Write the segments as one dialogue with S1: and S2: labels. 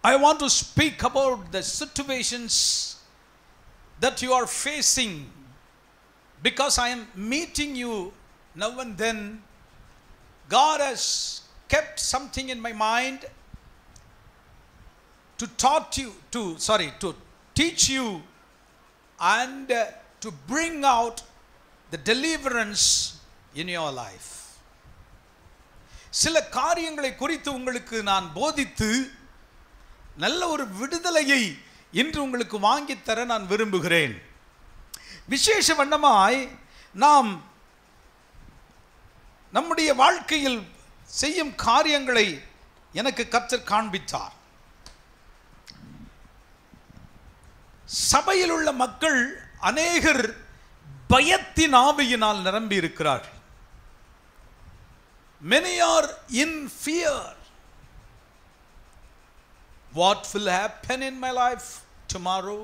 S1: I want to speak about the situations that you are facing, because I am meeting you now and then. God has kept something in my mind to teach you and to bring out the deliverance in your life. சில காரியங்களை குறித்து உங்களுக்கு நான் போதித்து நல்ல ஒரு விடுதலையை இன்று உங்களுக்கு வாங்கித் தர நான் விரும்புகிறேன். விசேஷ வண்ணமாய் நாம் நம்முடைய வாழ்க்கையில் செய்யும் காரியங்களை எனக்கு கர்த்தர் காண்பித்தார். சபையில் உள்ள மக்கள் அநேகர் பயத்தின் ஆவியினால் நிரம்பி இருக்கிறார்கள். Many are in fear. What will happen in my life tomorrow?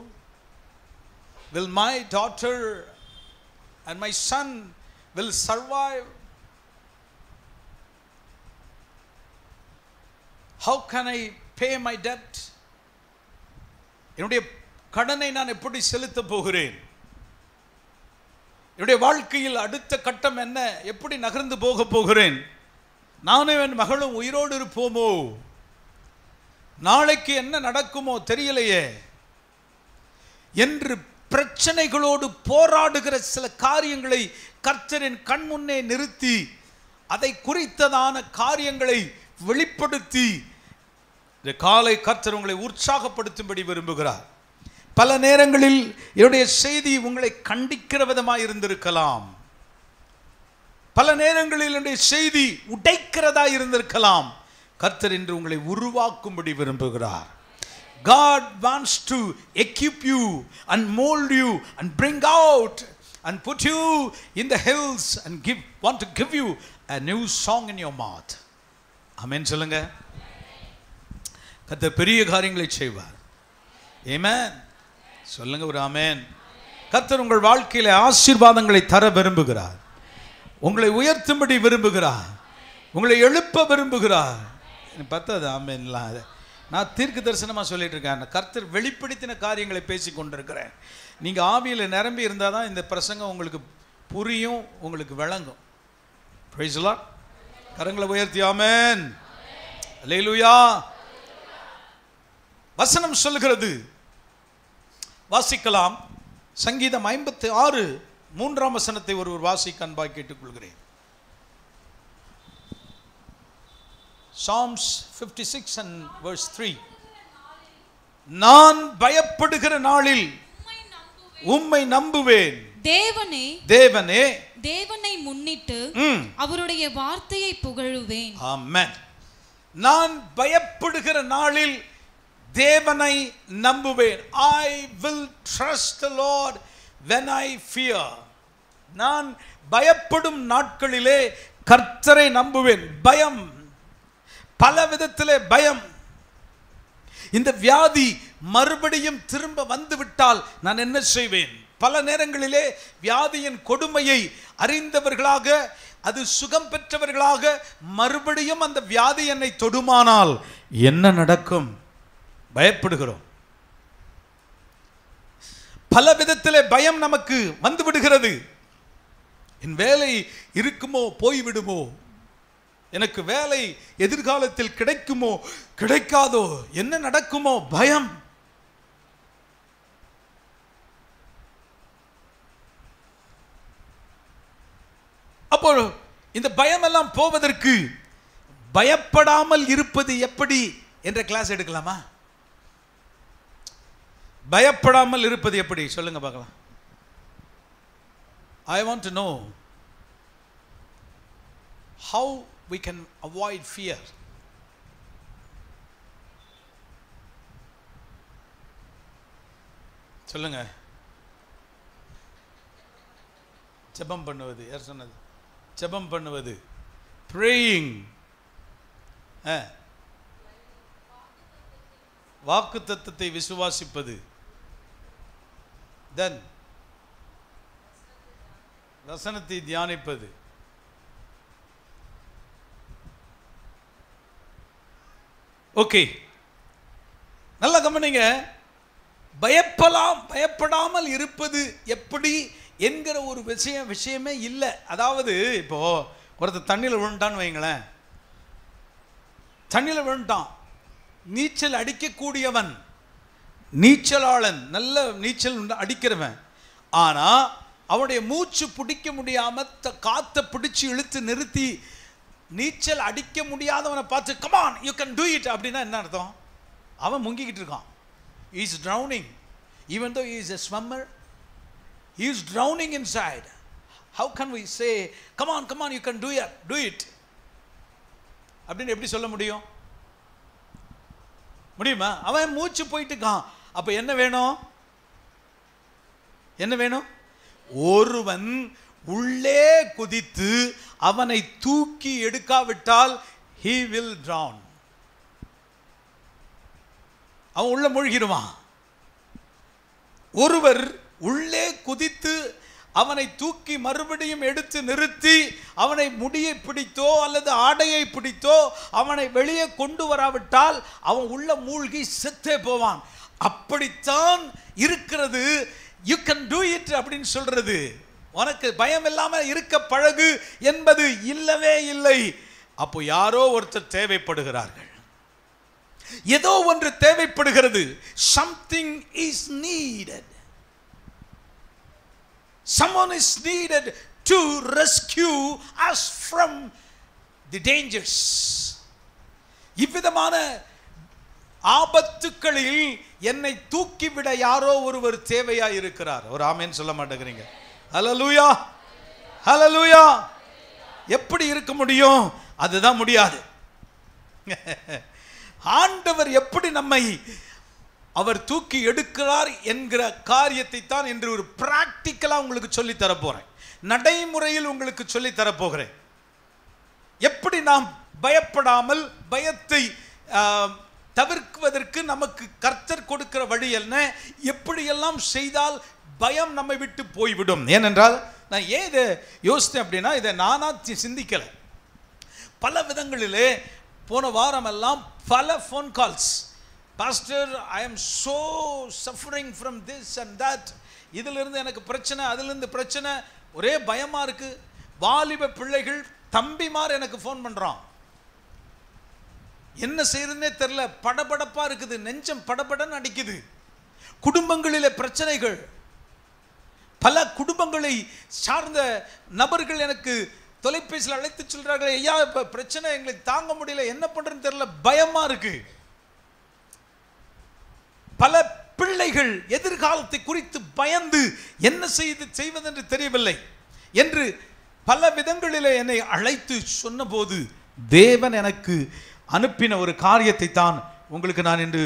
S1: Will my daughter and my son will survive? How can I pay my debt? என்னுடைய கடனை நான் எப்படி செலுத்த போகிறேன்? என்னுடைய வாழ்க்கையில் அடுத்த கட்டம் என்ன? எப்படி நகர்ந்து போக போகிறேன்? நானும் என் மகளும் உயிரோடு இருப்போமோ? நாளைக்கு என்ன நடக்குமோ தெரியலையே என்று பிரச்சனைகளோடு போராடுகிற சில காரியங்களை கர்த்தரின் கண் முன்னே நிறுத்தி அதை குறித்ததான காரியங்களை வெளிப்படுத்தி இந்த காலை கர்த்தர் உங்களை உற்சாகப்படுத்தும்படி விரும்புகிறார். பல நேரங்களில் என்னுடைய செய்தி உங்களை கண்டிக்கிற விதமாக இருந்திருக்கலாம். பல நேரங்களில் என்னுடைய செய்தி உடைக்கிறதா இருந்திருக்கலாம். கர்த்தர் இன்று உங்களை உருவாக்கும்படி விரும்புகிறார். God wants to equip you and mold you and bring out and put you in the hills and want to give you a new song in your mouth. Amen சொல்லுங்க. கர்த்தர் பெரிய காரியங்களை செய்வார். Amen சொல்லுங்க ஒரு ஆமென். கர்த்தர் உங்கள் வாழ்க்கையில ஆசீர்வாதங்களை தர விரும்புகிறார். உங்களை உயர்த்தும்படி விரும்புகிறார். உங்களை எழுப்ப விரும்புகிறார். பார்த்தது ஆமென்லாம். நான் தீர்க்க தரிசனமாக சொல்லிட்டு இருக்கேன். கர்த்தர் வெளிப்படுத்தின காரியங்களை பேசி கொண்டிருக்கிறேன். நீங்கள் ஆவியில் நிரம்பி இருந்தால் தான் இந்த பிரசங்கம் உங்களுக்கு புரியும், உங்களுக்கு விளங்கும். Praise the Lord. கரங்களை உயர்த்தி ஆமென். அல்லேலூயா. வசனம் சொல்கிறது, வாசிக்கலாம். சங்கீதம் 56 3ஆம் வசனத்தை ஒருவர் வாசிக்க அன்பாய் கேட்டுக்கொள்கிறேன். Psalms 56 and verse 3. நான் பயப்படுகிற நாளில் உம்மை நம்புவேன். தேவனே தேவனை முன்னிட்டு அவருடைய வார்த்தையை புகழுவேன். ஆமென். நான் பயப்படுகிற நாளில் தேவனை நம்புவேன். I will trust the Lord when I fear. நான் பயப்படும் நாட்களிலே கர்த்தரை நம்புவேன். பயம், பல விதத்திலே பயம். இந்த வியாதி மறுபடியும் திரும்ப வந்துவிட்டால் நான் என்ன செய்வேன்? பல நேரங்களிலே வியாதியின் கொடுமையை அறிந்தவர்களாக, அது சுகம் பெற்றவர்களாக மறுபடியும் அந்த வியாதி என்னை தொடுமானால் என்ன நடக்கும்? பயப்படுகிறோம். பல விதத்திலே பயம் நமக்கு வந்து விடுகிறது. என் வேலை இருக்குமோ, போய்விடுமோ? எனக்கு வேலை எதிர்காலத்தில் கிடைக்குமோ, கிடைக்காதோ? என்ன நடக்குமோ? பயம். அப்போ இந்த பயம் எல்லாம் போவதற்கு பயப்படாமல் இருப்பது எப்படி என்ற கிளாஸ் எடுக்கலாமா? பயப்படாமல் இருப்பது எப்படி சொல்லுங்க பார்க்கலாம். I want to know how we can avoid fear. சொல்லுங்க. ஜெபம் பண்ணுவது. யார் சொன்னது? ஜெபம் பண்ணுவது, praying. வாக்குத்தத்தத்தை விசுவாசிப்பது. then வசனத்தை தியானிப்பது. ஓகே, நல்லா கவனிங்க. பயப்படாமல் இருப்பது எப்படி என்கிற ஒரு விஷயமே இல்லை. அதாவது இப்போ ஒருத்தர் தண்ணியில் விழுந்துட்டான்னு வைங்களேன், தண்ணியில் விழுந்துட்டான், நீச்சல் அடிக்கக்கூடியவன், நீச்சலாளன், நல்ல நீச்சல் அடிக்கிறவன், ஆனால் அவனுடைய மூச்சு பிடிக்க முடியாம காற்றை பிடிச்சு இழுத்து நிறுத்தி நீச்சல் அடிக்க முடியாதவனை பார்த்து come on you can do it அப்படின்னா என்ன அர்த்தம்? அவன் முங்கிக்கிட்டு இருக்கான். he is drowning even though he is a swimmer, he is drowning inside. how can we say come on you can do it அப்படின்னு எப்படி சொல்ல முடியும்? முடியுமா? அவன் மூச்சு போயிட்டு இருக்கான். அப்ப என்ன வேணும்? என்ன வேணும்? ஒருவன் உள்ளே குதித்து அவனை தூக்கி எடுக்காவிட்டால் he will drown. அவன் உள்ள மூழ்கிடுவான். ஒருவர் உள்ளே குதித்து அவனை தூக்கி மறுபடியும் எடுத்து நிறுத்தி அவனை முடியை பிடித்தோ அல்லது ஆடையை பிடித்தோ அவனை வெளியே கொண்டு வராவிட்டால் அவன் உள்ள மூழ்கி செத்தே போவான். அப்படித்தான் இருக்கிறது you can do it அப்படின்னு சொல்றது. உனக்கு பயம் இல்லாம இருக்க பழகு என்பது இல்லவே இல்லை. அப்போ யாரோ ஒருத்தர் தேவைப்படுகிறார்கள், ஏதோ ஒன்று தேவைப்படுகிறது. something is needed, someone is needed to rescue us from the dangers. இவ்விதமான ஆபத்துக்களில் என்னை தூக்கிவிட யாரோ ஒருவர் தேவையா இருக்கிறார். ஒரு ஆமென் சொல்ல மாட்டேங்கிறீங்க? ஹல்லேலூயா, ஹல்லேலூயா. எப்படி இருக்க முடியும்? அதுதான் முடியாது. ஆண்டவர் எப்படி நம்மை அவர் தூக்கி எடுக்கிறார் என்கிற காரியத்தை தான் இன்று ஒரு பிராக்டிக்கலா உங்களுக்கு சொல்லி தர போறேன். நடைமுறையில் உங்களுக்கு சொல்லி தர போகிறேன். எப்படி நாம் பயப்படாமல் பயத்தை தவிர்க்குவதற்கு நமக்கு கர்த்தர் கொடுக்கிற வழி என்ன, எப்படியெல்லாம் செய்தால் பயம் நம்மை விட்டு போய்விடும். ஏனென்றால் நான் ஏன் இதை யோசித்தேன் அப்படின்னா, இதை நானா சிந்திக்கலை. பல விதங்களிலே போன வாரமெல்லாம் பல phone calls, pastor I am so suffering from this and that, இதிலிருந்து எனக்கு பிரச்சனை, அதிலிருந்து பிரச்சனை, ஒரே பயமாக இருக்குது. வாலிப பிள்ளைகள் தம்பிமார் எனக்கு ஃபோன் பண்ணுறான், என்ன செய்யறதுன்னே தெரியல, படபடப்பா இருக்குது, நெஞ்சம் படபடன்னு அடிக்குது. குடும்பங்களிலே பிரச்சனைகள், பல குடும்பங்களை சார்ந்த நபர்கள் எனக்கு தொலைபேசியில் அழைத்து சொல்றார்கள், ஐயா இப்ப பிரச்சனை எங்களுக்கு தாங்க முடியல, என்ன பண்றதுன்னு தெரியல, பயமா இருக்கு. பல பிள்ளைகள் எதிர்காலத்தை குறித்து பயந்து என்ன செய்வதென்று தெரியவில்லை என்று பல விதங்களிலே என்னை அழைத்து சொன்னபோது தேவன் எனக்கு அனுப்பின ஒரு காரியத்தை தான் உங்களுக்கு நான் இன்று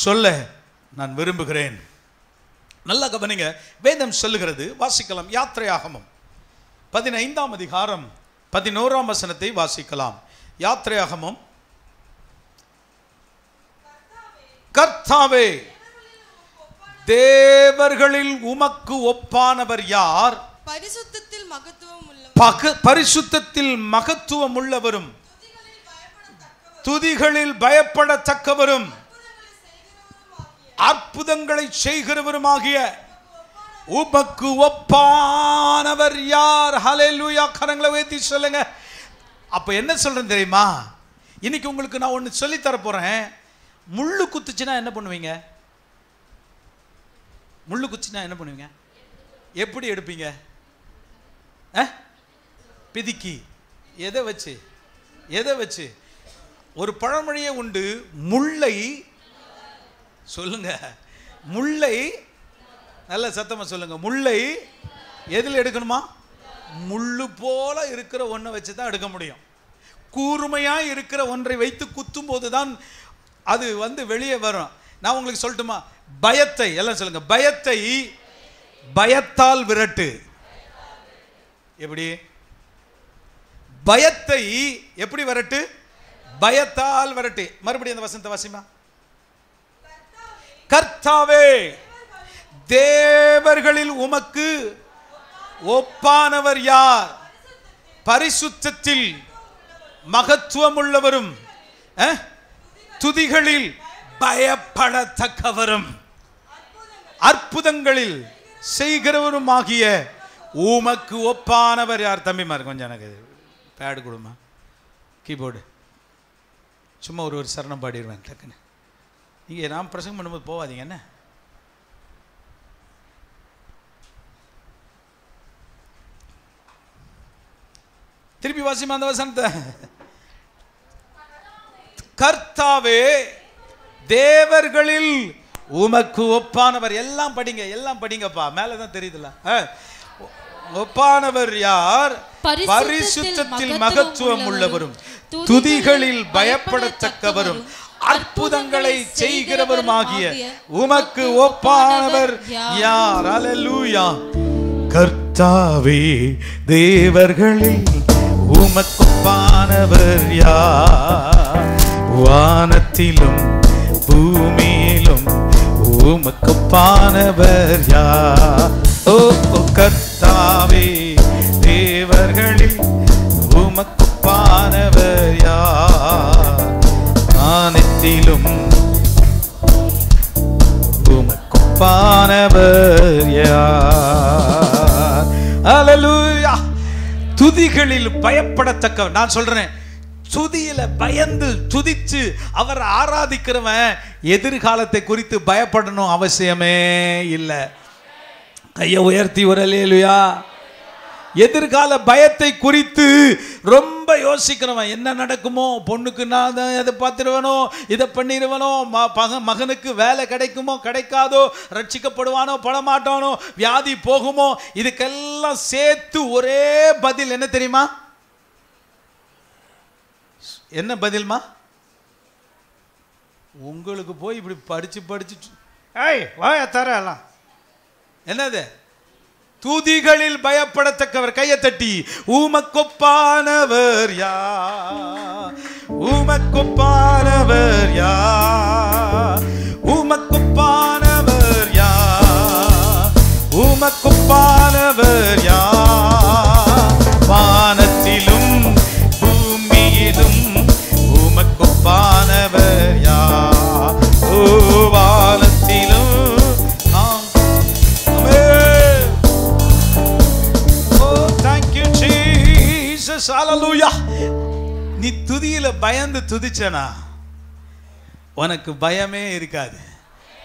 S1: சொல்ல நான் விரும்புகிறேன். நல்லா கவனிங்க. வேதம் சொல்லுகிறது, வாசிக்கலாம். யாத்திரையாகமம் 15ஆம் அதிகாரம் 11ஆம் வசனத்தை வாசிக்கலாம். யாத்திரையாகமம். கர்த்தாவே, தேவர்களில் உமக்கு ஒப்பானவர் யார்?
S2: பரிசுத்தத்தில் மகத்துவம் உள்ளவர்,
S1: பரிசுத்தத்தில் மகத்துவம் உள்ளவரும் துதிகளில் பயப்படத்தக்கவரும் அற்புதங்களை செய்கிறவருமாகிய உமக்கு ஒப்பானவர் யார்? ஹல்லேலூயா. கரங்களை உயர்த்தி சொல்லுங்க. அப்ப என்ன சொல்றேன் தெரியுமா? இன்னைக்கு உங்களுக்கு நான் ஒன்று சொல்லி தர போறேன். முள்ளு குத்துச்சுன்னா என்ன பண்ணுவீங்க? முள்ளு குத்துச்சுன்னா என்ன பண்ணுவீங்க? எப்படி எடுப்பீங்க? பிதிக்கி. எதை வச்சு? எதை வச்சு? ஒரு பழமொழியே உண்டு, முல்லை சொல்லுங்க, முல்லை நல்ல சத்தமா சொல்லுங்க, முல்லை எதில் எடுக்கணுமா? முள்ளு போல இருக்கிற ஒன்றை வச்சு தான் எடுக்க முடியும். கூர்மையாக இருக்கிற ஒன்றை வைத்து குத்தும் போது தான் அது வெளியே வரும். நான் உங்களுக்கு சொல்லட்டுமா? பயத்தை எல்லாம் சொல்லுங்க, பயத்தை பயத்தால் விரட்டு. எப்படி? பயத்தை எப்படி விரட்டு? பயத்தால் விரட்டு. மறுபடியும் அந்த வசனத்தை வாசிமா. கர்த்தாவே, தேவர்களில் உமக்கு ஒப்பானவர் யார்? பரிசுத்தத்தில் மகத்துவம் உள்ளவரும் துதிகளில் பயப்படத்தக்கவரும் அற்புதங்களில் செய்கிறவரும் ஆகிய உமக்கு ஒப்பானவர் யார்? தம்பிமார் கொஞ்சம் எனக்கு பேடு கொடுமா, கீபோர்டு. சும்மா ஒரு சரணம் பாடிடுவேன் டக்குன்னு. நீங்கள் நான் பிரசங்கம் பண்ணும்போது போவாதீங்க என்ன. திருப்பி வாசிமா அந்த வசனத்தை. கர்த்தாவே தேவர்களில் உமக்கு ஒப்பானவர். எல்லாம் படிங்க, எல்லாம் படிங்கப்பா, மேலதான் தெரியுதுல. ஒப்பானவர் யார்? பரிசுத்தத்தில் மகத்துவம் உள்ளவரும் துதிகளில் பயப்படத்தக்கவரும் அற்புதங்களை செய்கிறவரும் ஆகிய உமக்கு ஒப்பானவர் யார்? அல்லேலூயா. கர்த்தாவே தேவர்களில் உமக்கு ஒப்பானவர் யார்? வானத்திலும் பூமியிலும் உமக்கு ஒப்பானவர் யார்? ஓ கர்த்தாவே தேவர்களில் உமக்கு ஒப்பானவர் யார்? வானத்திலும் உமக்கு ஒப்பானவர் யார்? அல்லேலூயா. துதிகளில் பயப்படத்தக்கவர். நான் சொல்றேன், துதியில பயந்து துதிச்சு அவர் ஆராதிக்கிறவன் எதிர்காலத்தை குறித்து பயப்படணும் அவசியமே இல்லை. கையை உயர்த்தி ஒரு அல்லேலூயா. எதிர்கால பயத்தை குறித்து ரொம்ப யோசிக்கிறவன், என்ன நடக்குமோ, பொண்ணுக்கு நான் அதை பார்த்துருவனோ, இதை பண்ணிடுவனோ, மகனுக்கு வேலை கிடைக்குமோ கிடைக்காதோ, ரட்சிக்கப்படுவானோ படமாட்டானோ, வியாதி போகுமோ, இதுக்கெல்லாம் சேர்த்து ஒரே பதில் என்ன தெரியுமா? என்ன பதில்மா? உங்களுக்கு போய் இப்படி படிச்சு படிச்சு வாய தரலாம். என்னது? துதிகளில் பயப்படத்தக்கவர். கையை தட்டி உமக்கொப்பானவர் யார்? உமக்கொப்பானவர் யார்? உமக்கொப்பானவர் யார்? உமக்கொப்பானவர் யார்? வானத்திலும் பூமியிலும் உமக்கொப்பானவர் யார்? ஓ வானத்திலும் நீ துதியில பயந்து துதிச்சனா உனக்கு பயமே இருக்காது.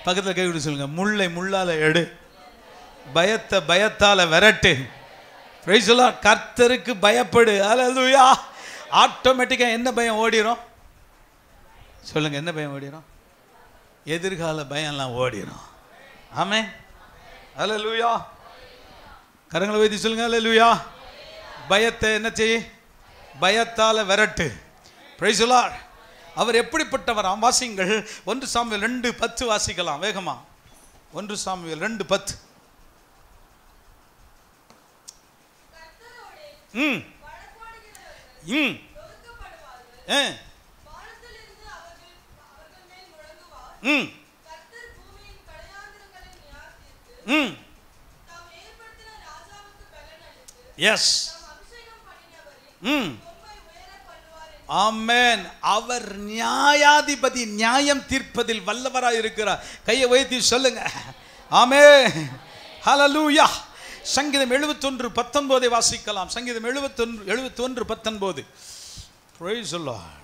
S1: பக்கத்துல கை விட்டு சொல்லுங்க, முள்ளை முள்ளால எடு, பயத்தை பயத்தால விரட்டு. Praise the Lord. கர்த்தருக்கு பயப்படு. அல்லேலூயா. ஆட்டோமேட்டிக்கா என்ன பயம் ஓடிரும்? சொல்லுங்க, என்ன பயம் ஓடிரும்? எதிர்கால பயம்லாம் ஓடிரும். ஆமென். அல்லேலூயா. கரங்களை வைத்து சொல்லுங்க அல்லேலூயா. பயத்தை என்ன செய்? பயத்தால விரட்டு. Praise the Lord. அவர் எப்படிப்பட்டவர்? வாசிங்கள் 1 சாமுவேல் 2:10 வாசிக்கலாம் வேகமா. 1 சாமுவேல் 2:10. ம் ம் ம் ம் எஸ். ஆமென். அவர் நியாயாதிபதி, நியாயம் தீர்ப்பதில் வல்லவராய் இருக்கிறார். கையை வைத்து சொல்லுங்க ஆமென். ஹல்லேலூயா. சங்கீதம் 71:19 வாசிக்கலாம். சங்கீதம் 71:19. Praise the Lord.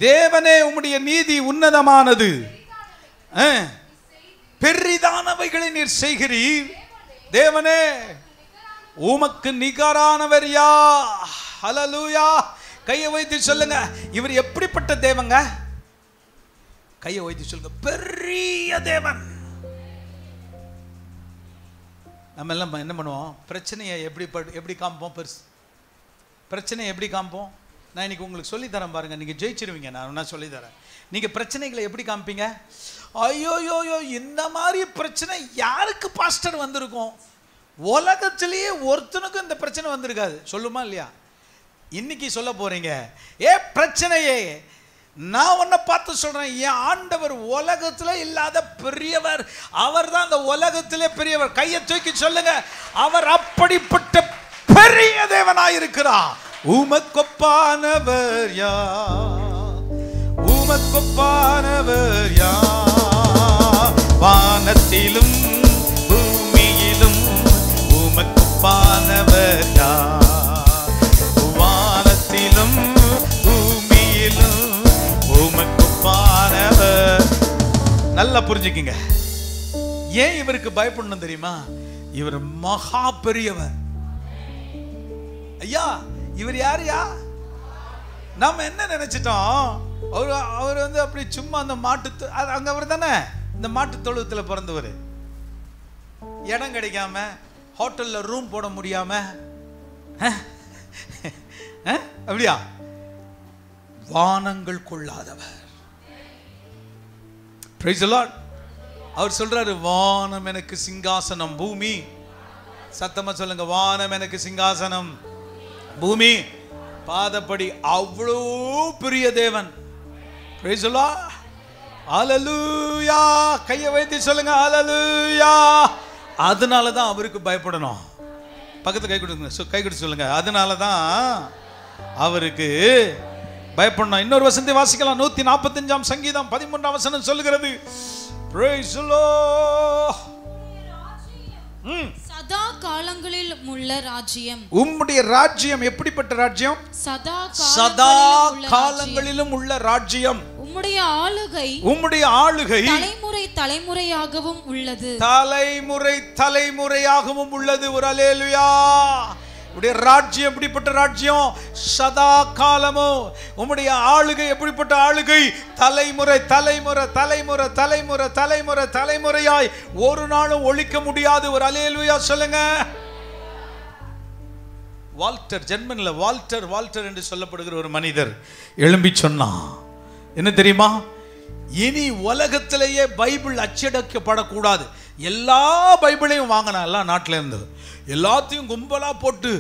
S1: தேவனே உம்முடைய நீதி உன்னதமானது, பெரிதானவைகளை நீர் செய்கிறீர். தேவனே உமக்கு நிகரானவர் யார்? ஹல்லேலூயா. கையை வைத்து சொல்லுங்க, இவர் எப்படிப்பட்ட தேவங்க? கையை வைத்து சொல்லுங்க, பெரிய தேவன். நம்ம எல்லாம் என்ன பண்ணுவோம்? பிரச்சனையை எப்படி காமிப்போம்? பெருசு பிரச்சனையை எப்படி காமிப்போம்? நான் இன்னைக்கு உங்களுக்கு சொல்லித்தரேன் பாருங்க, நீங்க ஜெயிச்சிருவீங்க. நான் சொல்லித்தரேன். நீங்க பிரச்சனைகளை எப்படி காமிப்பீங்க? ஐயோயோயோ, இந்த மாதிரி பிரச்சனை யாருக்கு பாஸ்டர் வந்திருக்கும்? உலகத்திலேயே ஒருத்தனுக்கும் இந்த பிரச்சனை வந்திருக்காது. சொல்லுமா இல்லையா? இன்னைக்கு சொல்ல போறீங்க, பிரச்சனையே நான் உன்னை பார்த்து சொல்றேன், என் ஆண்டவர் உலகத்துல இல்லாத பெரியவர். அவர் தான் இந்த உலகத்திலே பெரியவர். கையை தூக்கி சொல்லுங்க, அவர் அப்படிப்பட்ட பெரிய தேவனாயிருக்கிறார். உமக்கொப்பானவர் யார்? உமக்கொப்பானவர் யார்? வானத்திலும் பூமியிலும் உமக்கொப்பானவர் யார்? வானத்திலும் பூமியிலும் உமக்கொப்பானவர். நல்லா புரிஞ்சுக்கிங்க. ஏன் இவருக்கு பயப்படணும் தெரியுமா? இவர் மகா பெரியவர். ஐயா, இவர் யாரையா? நாம என்ன நினைச்சிட்டோம்? அவர் வந்து அப்படி சும்மா அந்த மாட்டு அங்க அவர் தானே இந்த மாட்டு தொழுவத்துல பிறந்தவர். இடம் கிடைக்காம, ஹோட்டல்ல ரூம் போட முடியாம, அப்படியா? வானங்கள் கொள்ளாதவர். Praise the Lord. அவர் சொல்றாரு, வானம் எனக்கு சிங்காசனம், பூமி, சத்தமா சொல்லுங்க, வானம் எனக்கு சிங்காசனம், பூமி பாதப்படி. அவ்வளோ பெரிய தேவன். Praise the Lord. ஹல்லேலூயா. கையை வைத்து சொல்லுங்க ஹல்லேலூயா. அதனால தான் அவருக்கு பயப்படணும். பக்கத்துல கை கொடுங்க, கை கொடுத்து சொல்லுங்க, அதனால தான் அவருக்கு பயப்படணும். இன்னொரு வசனத்தை வாசிக்கலாம். 145 சங்கீதம் 13 வசனம் சொல்லுகிறது, Praise the Lord.
S2: சதா காலங்களில் உள்ள ராஜ்யம்.
S1: உம்முடைய ராஜ்யம் எப்படிப்பட்ட ராஜ்யம்? சதா காலங்களிலும் உள்ள ராஜ்யம். உம்முடைய ஆளுகை
S2: தலைமுறை தலைமுறையாகவும் உள்ளது.
S1: தலைமுறை தலைமுறையாகவும் உள்ளது. ஒரு அல்லேலூயா. உம்முடைய ராஜ்யம் எப்படிப்பட்ட ராஜ்யம்? சதா காலமும். உம்முடைய ஆளுகை எப்படிப்பட்ட ஆளுகை? தலைமுறை தலைமுறை தலைமுறை தலைமுறை தலைமுறை தலைமுறையாய் ஒரு நாளும் ஒழிக்க முடியாது. ஒரு அல்லேலூயா சொல்லுங்க. வால்டர், ஜெர்மன்ல வால்டர் வால்டர் என்று சொல்லப்படுகிற ஒரு மனிதர் எழும்பி சொன்னான், என்ன தெரியுமா? இனி உலகத்திலேயே பைபிள் அச்சடிக்கப்படக்கூடாது. எல்லா பைபிளையும் வாங்கினா, எல்லா நாட்டில இருந்து எல்லாத்தையும் கும்பலா போட்டு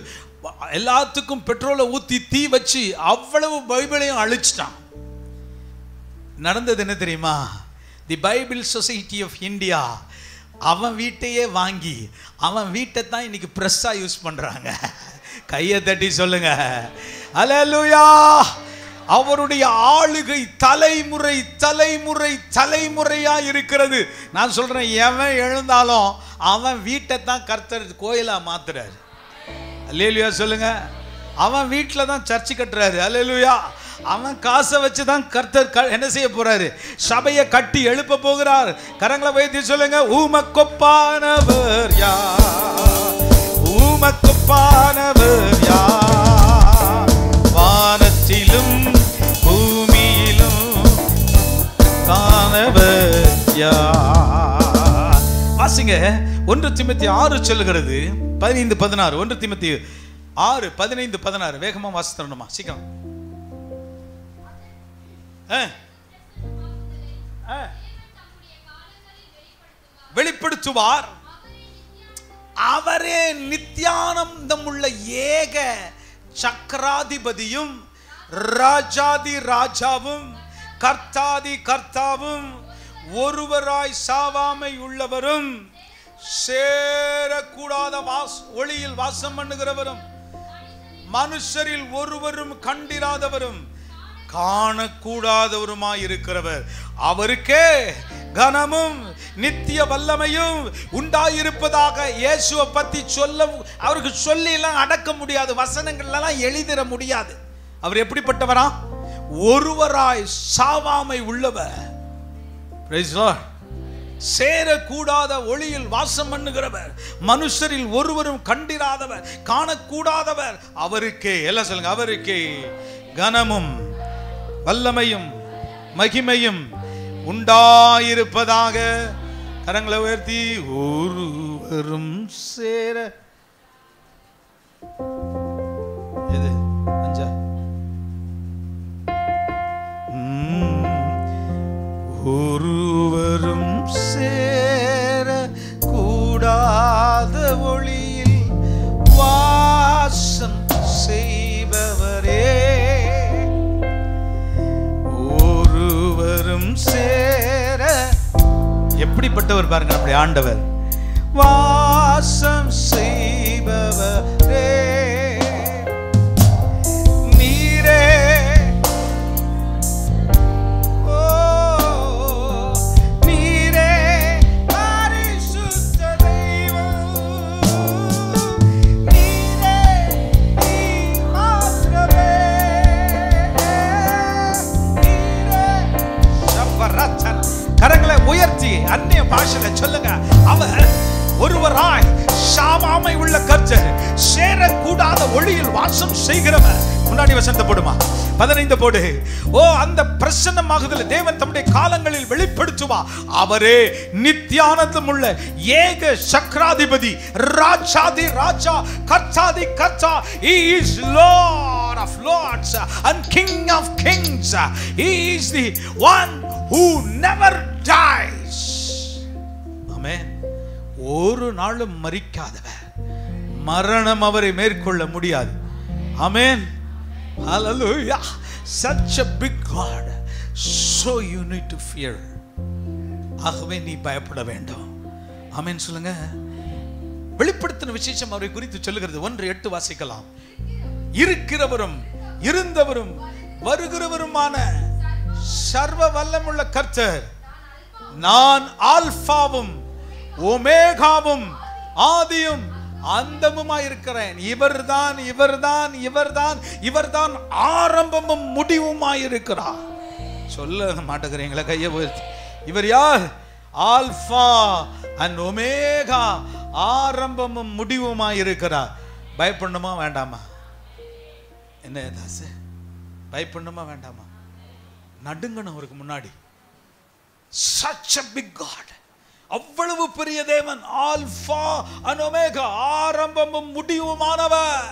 S1: எல்லாத்துக்கும் பெட்ரோலை ஊத்தி தீ வச்சு அவ்வளவு பைபிளையும் அழிச்சிட்டான். நடந்தது என்ன தெரியுமா? The Bible Society of India அவன் வீட்டையே வாங்கி அவன் வீட்டை தான் இன்னைக்கு பிரஸ்ஸா யூஸ் பண்றாங்க. கையை தட்டி சொல்லுங்க அல்லேலூயா. அவருடைய ஆளுகை தலைமுறை தலைமுறை தலைமுறையா இருக்கிறது. நான் சொல்றேன், எவன் எழுந்தாலும் அவன் வீட்டை தான் கர்த்தர் கோயிலா மாத்துறாரு. அல்லேலூயா சொல்லுங்க. அவன் வீட்டில் தான் சர்ச்சு கட்டுறாரு. அல்லேலூயா. அவன் காசை வச்சு தான் கர்த்தர் என்ன செய்ய போறாரு? சபையை கட்டி எழுப்ப போகிறார். கரங்களை வைத்து சொல்லுங்க, உமக்கொப்பானவர் யார்? உமக்கொப்பானவர் யார்? வானத்திலும் பூமியிலும் காணவர் யார்? வாசிங்க. 1 தீமோத்தேயு 6 சொல்லுகிறது 15-16. 1 தீமோத்தேயு 6 15-16. வேகமா வாசித்தரணுமா? சீக்கிரம். வெளிப்படுத்துவார். அவரே நித்தியானந்தம் உள்ள ஏக சக்கராதிபதியும் ராஜாதி ராஜாவும் கர்த்தாதி கர்த்தாவும் ஒருவராய் சாவாமை உள்ளவரும் சேரக்கூடாத ஒளியில் வாசம் பண்ணுகிறவரும் மனுஷரில் ஒருவரும் கண்டிராதவரும் காணக்கூடாதவருமாய் இருக்கிறவர். அவருக்கே கனமும் நித்திய வல்லமையும் உண்டாயிருப்பதாக. இயேசுவை பத்தி சொல்ல அவருக்கு சொல்லி எல்லாம் அடக்க முடியாது, வசனங்கள்லாம் எழுதிட முடியாது. அவர் எப்படிப்பட்டவரா? ஒருவராய் சாவாமை உள்ளவர். Praise the Lord. சேரக்கூடாத ஒளியில் வாசம் பண்ணுகிறவர், மனுஷரில் ஒருவரும் கண்டிராதவர், காணக்கூடாதவர். அவருக்கே, எல்லாம் சொல்லுங்க, அவருக்கே கனமும் வல்லமையும் மகிமையும் உண்டாயிருப்பதாக. கரங்களை உயர்த்தி ஒருவரும் சேர. எது அஞ்சா? ஒருவரும் சேர கூடாத ஒளியில் வாசம் செய்பவரே, ஒருவரும் சேர. எப்படிப்பட்டவர் பாருங்க அப்படி ஆண்டவர். வாசம் செய்பவரே நீரே, அந்நிய பாஷையில சொல்லுங்க. அவர் ஒருவராய் சாவாமை உள்ள கர்த்தர், சேரக்கூடாத ஒளியில் வாசம் செய்கிறவர். முன்னாடி வசனத்தை போடுமா, 15 போடு. ஓ, அந்த பிரசன்னமாகுதல் தேவன் தம்முடைய காலங்களில் வெளிப்படுத்துவா. அவரே நித்தியானந்தம் உள்ள ஏக சக்கராதிபதி, ராஜாதி ராஜா, கர்த்தாதி கர்த்தா. He is Lord of lords and King of kings. He is the one who never dies. ஆமென். ஒரு நாளும் மரிக்காதவர், மரணம் அவரை மேற்கொள்ள முடியாது. ஆமென். Hallelujah. Such a big God. So you need to fear. ஆகவே நீ பயப்பட வேண்டும். ஆமென் சொல்லுங்க. வெளிப்படுத்தின விசேஷம் அவரை குறித்து சொல்லுகிறது. 1:8 வாசிக்கலாம். இருக்கிறவரும் இருந்தவரும் வருகிறவருமான சர்வ வல்லமுள்ள கர்த்தர், நான் ஆல்பாவும் ஒமேகாவும் ஆதியும் அந்தமுமாய் இருக்கிறேன். இவர்தான் இவர்தான் இவர்தான் இவர்தான் ஆரம்பமும் முடிவுமாய் இருக்கிறார். சொல்ல மாட்டேங்கிறீங்களா? கையை உயர்த்தி. இவர் யார்? ஆல்பா அண்ட் ஒமேகா, ஆரம்பமும் முடிவுமாய் இருக்கிறார். பயப்படணுமா வேண்டாமா? என்ன தாசு, பயப்படணுமா வேண்டாமா? நடுங்கணும் அவருக்கு முன்னாடி. Such a big God. அவ்வளவு பெரிய தேவன், ஆல்பா அண்ட் ஒமேகா, ஆரம்பமும் முடிவுமானவர்.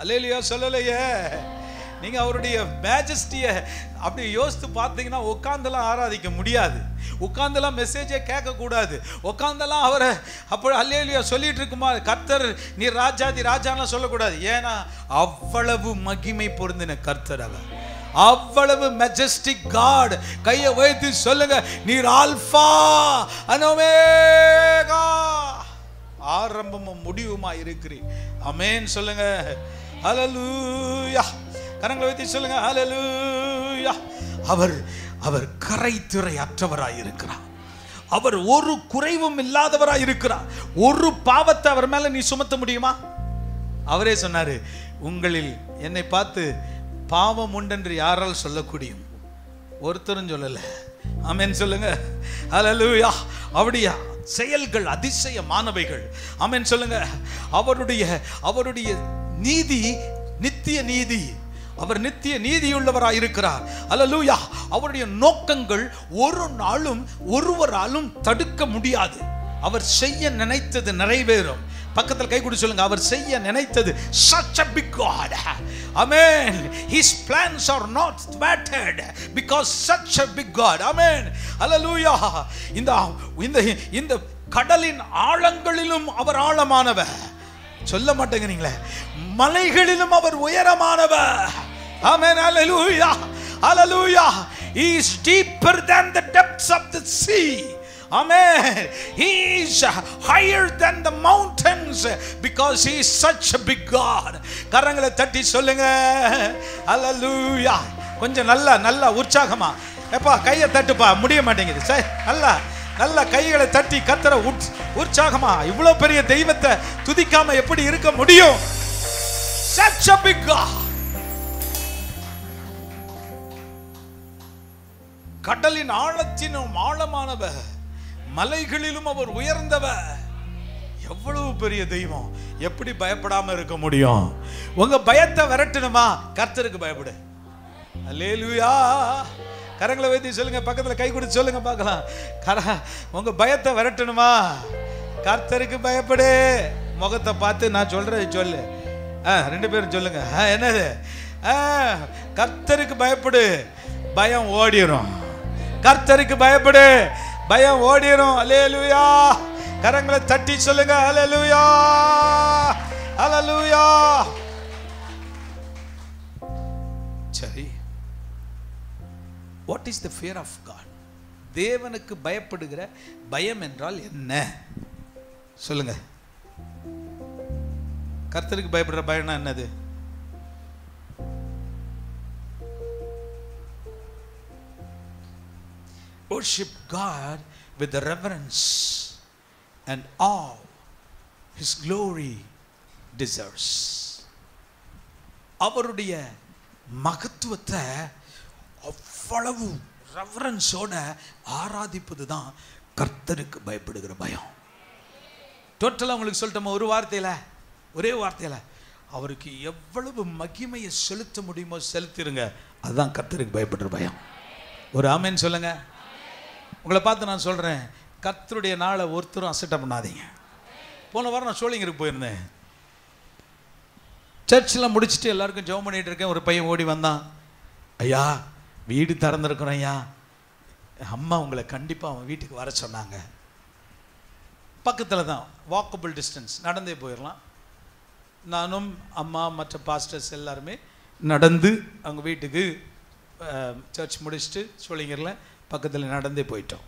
S1: அல்லேலூயா சொல்லலையே. நீங்க அவருடைய மேஜஸ்டியை அப்படி யோசித்து பார்த்தீங்கன்னா உட்கார்ந்தெல்லாம் ஆராதிக்க முடியாது, உட்கார்ந்தெல்லாம் மெசேஜே கேட்க கூடாது, உட்கார்ந்தெல்லாம் அவரை அப்போ அல்லேலூயா சொல்லிட்டு இருக்குமா கர்த்தர் நீ ராஜாதி ராஜாலாம் சொல்லக்கூடாது. ஏன்னா அவ்வளவு மகிமை பொருந்தின கர்த்தர் அவர், அவ்வளவு மெஜஸ்டிக் காட். கையை வைத்து சொல்லுங்க, நீர் ஆல்பா அண்ட் ஒமேகா, ஆரம்பமும் முடிவுமா இருக்கிறீர். ஆமென் சொல்லுங்க. ஹல்லேலூயா. கரங்களை வைத்து சொல்லுங்க ஹல்லேலூயா. அவர் கரைத்திரை அற்றவராய் இருக்கிறார். அவர் ஒரு குறைவும் இல்லாதவராய் இருக்கிறார். ஒரு பாவத்தை அவர் மேல நீ சுமத்த முடியுமா? அவரே சொன்னாரு, உங்களில் என்னை பார்த்து பாவம் உண்டென்று யாரால் சொல்லக்கூடியும்? ஒருத்தரும் சொல்லல. ஆமென் சொல்லுங்க ஹல்லேலூயா. அவருடைய செயல்கள் அதிசயமானவைகள். ஆமென் சொல்லுங்க. அவருடைய நீதி நித்திய நீதி. அவர் நித்திய நீதியுள்ளவராய் இருக்கிறார். ஹல்லேலூயா. அவருடைய நோக்கங்கள் ஒரு நாளும் ஒருவராலும் தடுக்க முடியாது. அவர் செய்ய நினைத்தது நிறைவேறும். பக்கத்தில் கை கொடு சொல்லுங்க, அவர் செய்ய நினைத்தது. Such a big God. Amen. His plans are not thwarted because such a big God. Amen. Hallelujah. இந்த கடலின் ஆழங்களிலும் அவர் ஆழமானவர். சொல்ல மாட்டேங்கிறீங்களே. மலைகளிலும் அவர் உயரமானவர். Amen. Hallelujah. Hallelujah. He is deeper than the depths of the sea. Amen. He is higher than the mountains because he is such a big God. கரங்களை தட்டி சொல்லுங்க ஹல்லேலூயா. கொஞ்சம் நல்லா உற்சாகமா எப்பா கையை தட்டுப்பா, முடிய மாட்டேங்குது. சரி, நல்லா கைகளை தட்டி கர்த்தரை உற்சாகமா. இவ்வளவு பெரிய தெய்வத்தை துதிக்காம எப்படி இருக்க முடியும்? Such a big God. கடலின் ஆழத்தினும் ஆழமானவர், மலைகளிலும் அவர் உயர்ந்தவர். எவ்வளவு பெரிய தெய்வம். எப்படி பயப்படாம இருக்க முடியும்? உங்க பயத்தை விரட்டணுமா? கர்த்தருக்கு பயப்படு. அல்லேலூயா. கரங்களை வைத்து சொல்லுங்க, பக்கத்துல கை கொடுத்து சொல்லுங்க பார்க்கலாம். உங்க பயத்தை விரட்டணுமா? கர்த்தருக்கு பயப்படு. முகத்தை பார்த்து நான் சொல்றது சொல்லு. 2 பேரும் சொல்லுங்க. என்னது? கர்த்தருக்கு பயப்படு, பயம் ஓடிரும். கர்த்தருக்கு பயப்படு, பயம் ஓடிரும். அல்லேலூயா. கரங்களை தட்டி சொல்லுங்க அல்லேலூயா. அல்லேலூயா. சரி, what is the fear of God? தேவனுக்கு பயப்படுகிற பயம் என்றால் என்ன? சொல்லுங்க. கர்த்தருக்கு பயப்படுற பயம்னா என்னது? Worship God with the reverence and awe His glory deserves. அவருடைய மகத்துவத்தை அவ்வளவு ரெவரன்ஸோட ஆராதிப்பது தான் கர்த்தருக்கு பயப்படுகிற பயம். டோட்டலாக உங்களுக்கு சொல்லிட்டோம் ஒரு வார்த்தையில், ஒரே வார்த்தையில் அவருக்கு எவ்வளவு மகிமையை செலுத்த முடியுமோ செலுத்திடுங்க. அதுதான் கர்த்தருக்கு பயப்படுற பயம். ஒரு ஆமேன்னு சொல்லுங்க. உங்களை பார்த்து நான் சொல்கிறேன், கர்த்தருடைய நாளை ஒருத்தரும் அசட்டை பண்ணாதீங்க. போன வாரம் நான் சோழிங்கருக்கு போயிருந்தேன். சர்ச்செலாம் முடிச்சுட்டு எல்லாருக்கும் ஜெபம் பண்ணிகிட்டு இருக்கேன். ஒரு பையன் ஓடி வந்தான். ஐயா வீடு திறந்துருக்குறோம் ஐயா, அம்மா உங்களை கண்டிப்பாக அவன் வீட்டுக்கு வர சொன்னாங்க. பக்கத்தில் தான், வாக்கபிள் டிஸ்டன்ஸ், நடந்தே போயிடலாம். நானும் அம்மா மற்ற பாஸ்டர்ஸ் எல்லாருமே நடந்து அவங்க வீட்டுக்கு சர்ச் முடிச்சுட்டு சோழிங்கரில் பக்கத்தில் நடந்தே போயிட்டோம்.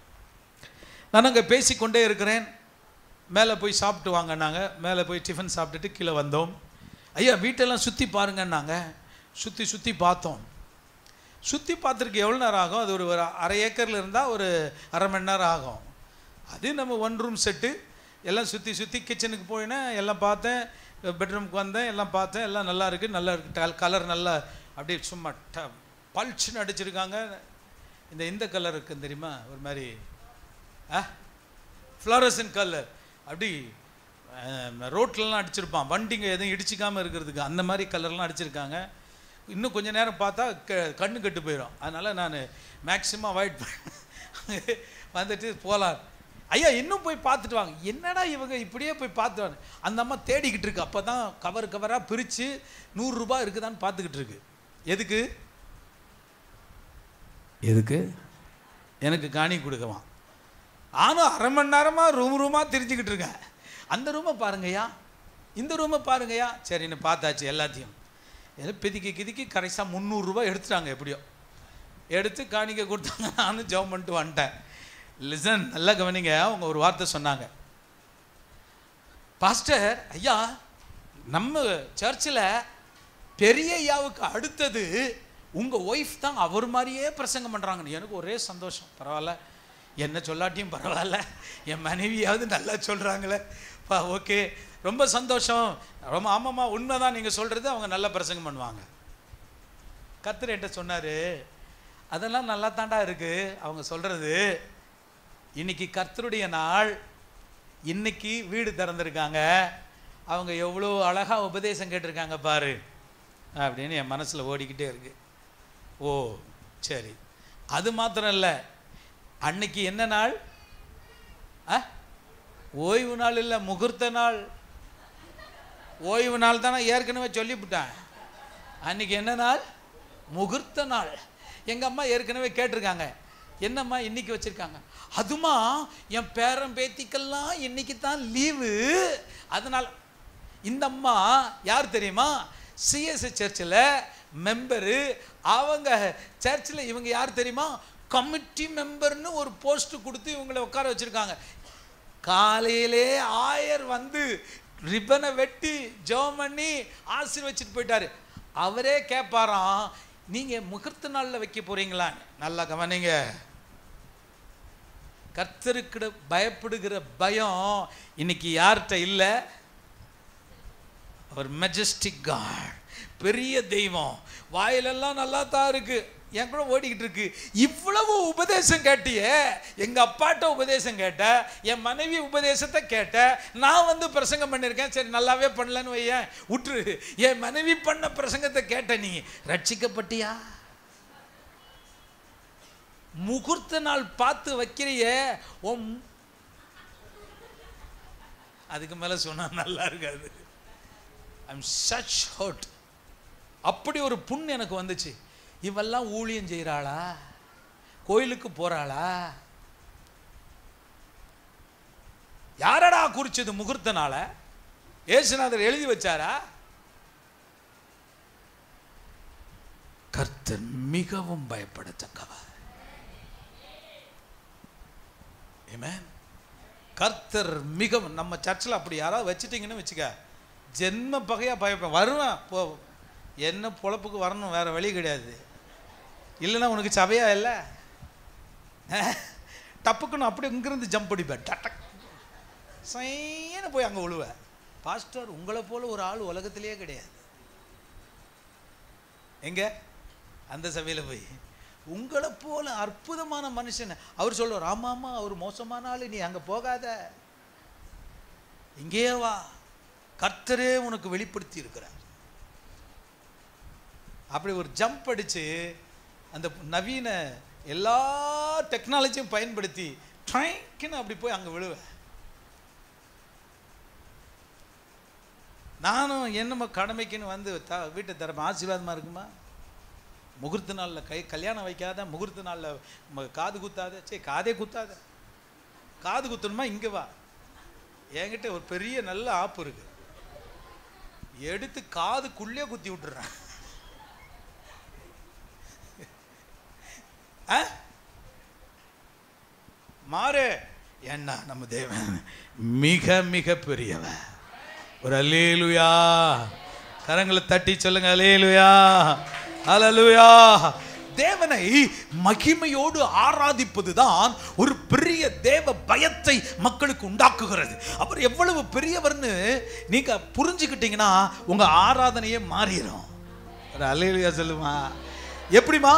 S1: நான் அங்கே பேசிக்கொண்டே இருக்கிறேன். மேலே போய் சாப்பிட்டு வாங்கினாங்க. மேலே போய் டிஃபன் சாப்பிட்டுட்டு கீழே வந்தோம். ஐயா வீட்டெல்லாம் சுற்றி பாருங்கன்னாங்க. சுற்றி பார்த்தோம். சுற்றி பார்த்துருக்கு எவ்வளோ நேரம் ஆகும்? அது ஒரு அரை ஏக்கரில் இருந்தால் ஒரு அரை மணி நேரம் ஆகும். அது நம்ம 1 ரூம் செட்டு எல்லாம் சுற்றி கிச்சனுக்கு போயினேன், எல்லாம் பார்த்தேன். பெட்ரூமுக்கு வந்தேன், எல்லாம் பார்த்தேன். எல்லாம் நல்லா இருக்குது. கலர் நல்லா அப்படியே சும்மா பல்ச்சுன்னு அடிச்சிருக்காங்க. இந்த கலர் இருக்குன்னு தெரியுமா, ஒரு மாதிரி ஃப்ளோரசன் கலர், அப்படி ரோட்லலாம் அடிச்சிருப்பான், வண்டிங்க எதுவும் இடிச்சிக்காமல் இருக்கிறதுக்கு, அந்த மாதிரி கலர்லாம் அடிச்சிருக்காங்க. இன்னும் கொஞ்சம் நேரம் பார்த்தா கண்ணு கெட்டு போயிடும். அதனால் நான் மேக்ஸிமம் அவாய்ட் பண்ண வந்துட்டு போகலாம். ஐயா இன்னும் போய் பார்த்துட்டு வாங்க. என்னடா இவங்க இப்படியே போய் பார்த்து வாங்க. அந்த அம்மா தேடிக்கிட்டு இருக்கு. அப்போ தான் கவராக பிரித்து 100 ரூபாய் இருக்குதான்னு பார்த்துக்கிட்டு இருக்கு. எதுக்கு எனக்கு காணி கொடுக்கவான். ஆனும் அரை மணி நேரமாக ரூமாக திரிஞ்சுக்கிட்டு இருக்கேன். அந்த ரூமை பாருங்கய்யா, இந்த ரூமை பாருங்கய்யா. சரின்னு பார்த்தாச்சு எல்லாத்தையும். ஏதோ பிதிக்கி கரெக்டாக 300 ரூபாய் எடுத்துட்டாங்க. எப்படியோ எடுத்து காணிக்க கொடுத்தாங்க. நானும் ஜெபம் பண்ணிட்டு வந்துட்டேன். லிசன், நல்லா கவனிங்க. அவங்க ஒரு வார்த்தை சொன்னாங்க. பாஸ்டர் ஐயா, நம்ம சர்ச்சில் பெரிய ஐயாவுக்கு அடுத்தது உங்கள் ஒய்ஃப் தான் அவர் மாதிரியே பிரசங்கம் பண்ணுறாங்கன்னு. எனக்கு ஒரே சந்தோஷம். பரவாயில்ல, என்ன சொல்லாட்டியும் பரவாயில்ல, என் மனைவியாவது நல்லா சொல்கிறாங்களே, ஓகே, ரொம்ப சந்தோஷம். ரொம்ப ஆமாம்மா, உண்மை தான் நீங்கள் சொல்கிறது, அவங்க நல்லா பிரசங்கம் பண்ணுவாங்க. கர்த்தர் என்கிட்ட சொன்னார், அதெல்லாம் நல்லா தாண்டா இருக்குது அவங்க சொல்கிறது. இன்னைக்கு கர்த்தருடைய நாள், இன்னைக்கு வீடு திறந்துருக்காங்க, அவங்க எவ்வளோ அழகாக உபதேசம் கேட்டிருக்காங்க பாரு அப்படின்னு என் மனசில் ஓடிக்கிட்டே இருக்கு. ஓ சரி, அது மாத்திரம் இல்லை, அன்னைக்கு என்ன நாள்? ஓய்வு நாள் இல்லை, முகூர்த்த நாள். ஓய்வு நாள் தானே ஏற்கனவே சொல்லிவிட்டேன். அன்னைக்கு என்ன நாள்? முகூர்த்த நாள். எங்கள் அம்மா ஏற்கனவே கேட்டிருக்காங்க, என்னம்மா இன்னைக்கு வச்சுருக்காங்க? அதுமா என் பேரன் பேத்திக்கெல்லாம் இன்னைக்கு தான் லீவு. அதனால் இந்த அம்மா யார் தெரியுமா? சிஎஸ்ஐ சர்ச்சில் மெம்பரு. அவங்க சர்ச்சில் இவங்க யார் தெரியுமா? கமிட்டி மெம்பர்னு ஒரு போஸ்ட் கொடுத்து இவங்களை உட்கார வச்சுருக்காங்க. காலையிலே ஆயர் வந்து ரிப்பனை வெட்டி ஜெபம் பண்ணி ஆசீர்வச்சிட்டு போயிட்டாரு. அவரே கேட்பாராம், நீங்கள் முகூர்த்த நாளில் வைக்க போகிறீங்களான்னு. நல்லா கவனிங்க. கர்த்தருக்கு பயப்படுகிற பயம் இன்னைக்கு யார்கிட்ட இல்லை? அவர் மெஜஸ்டிக் காட், பெரிய தெய்வம். வாயிலெல்லாம் நல்லா தான் இருக்கு, என் கூட ஓடிக்கிட்டு இருக்கு. இவ்வளவு உபதேசம் கேட்டியே, எங்கள் அப்பாட்ட உபதேசம் கேட்ட, என் மனைவி உபதேசத்தை கேட்ட, நான் வந்து பிரசங்கம் பண்ணியிருக்கேன், சரி நல்லாவே பண்ணலன்னு வையேன், விட்டுரு. என் மனைவி பண்ண பிரசங்கத்தை கேட்ட நீ ரட்சிக்கப்பட்டியா? முகூர்த்த நாள் பார்த்து வைக்கிறியே, அதுக்கு மேலே சொன்னால் நல்லா இருக்காது. I'm such hurt. அப்படி ஒரு புண் எனக்கு வந்துச்சு. இவெல்லாம் ஊழியம் செய்கிறாளா? கோயிலுக்கு போகிறாளா? யாரடா குறிச்சது முகூர்த்த நாளை? ஏசுநாதர் எழுதி வச்சாரா? கர்த்தர் மிகவும் பயப்படத்தக்கவர். ஆமென். கர்த்தர் மிகவும், நம்ம சர்ச்சில் அப்படி யாராவது வச்சுட்டீங்கன்னு வச்சுக்க, ஜென்ம பகையாக பயப்பேன். வருவேன், போ, என்ன பொழப்புக்கு வரணும், வேறு வழி கிடையாது. இல்லைன்னா உனக்கு சபையா இல்லை, டப்புக்குன்னு அப்படி இங்கிருந்து ஜம்ப் அடிப்பேன், டட்டக் சைன்னு போய் அங்கே விழுவேன். பாஸ்டர் உங்களை போல ஒரு ஆள் உலகத்திலேயே கிடையாது. எங்கே? அந்த சபையில் போய் உங்களை போல அற்புதமான மனுஷன். அவர் சொல்லுவார், ஆமாமா அவர் மோசமான ஆளு, நீ அங்க போகாத, இங்கே வா, கர்த்தரே உனக்கு வெளிப்படுத்தி இருக்கிறார். அப்படி ஒரு ஜம்ப் அடிச்சு அந்த நவீன எல்லா டெக்னாலஜியும் பயன்படுத்தி ட்ரைக்குன்னு அப்படி போய் அங்க விழுவேன். நானும் என்னமோ கடமைக்குன்னு வந்து வீட்டை தரப்ப ஆசீர்வாதமா இருக்குமா? முகூர்த்த நாளில் கல்யாணம் வைக்காத, முகூர்த்த நாளில் காது குத்தாத, சரி காதே குத்தாத, காது குத்தணுமா இங்கே வா, என்கிட்ட ஒரு பெரிய நல்ல ஆப்பு இருக்கு, எடுத்து காதுக்குள்ளே குத்தி விட்டுறேன். மாறு என்ன, நம்ம தேவன் மிக மிக பெரியவன். ஒரு அல்லேலூயா, கரங்களை தட்டி சொல்லுங்க அல்லேலூயா, அல்லேலூயா. தேவனை மகிமையோடு ஆராதிப்பதுதான் ஒரு பெரிய தேவ பயத்தை மக்களுக்கு உண்டாக்குகிறது. அவர் எவ்வளவு பெரியவர்னு நீங்க புரிஞ்சுக்கிட்டீங்கன்னா உங்க ஆராதனையே மாறிடும். அல்லேலூயா சொல்லுமா. எப்படிமா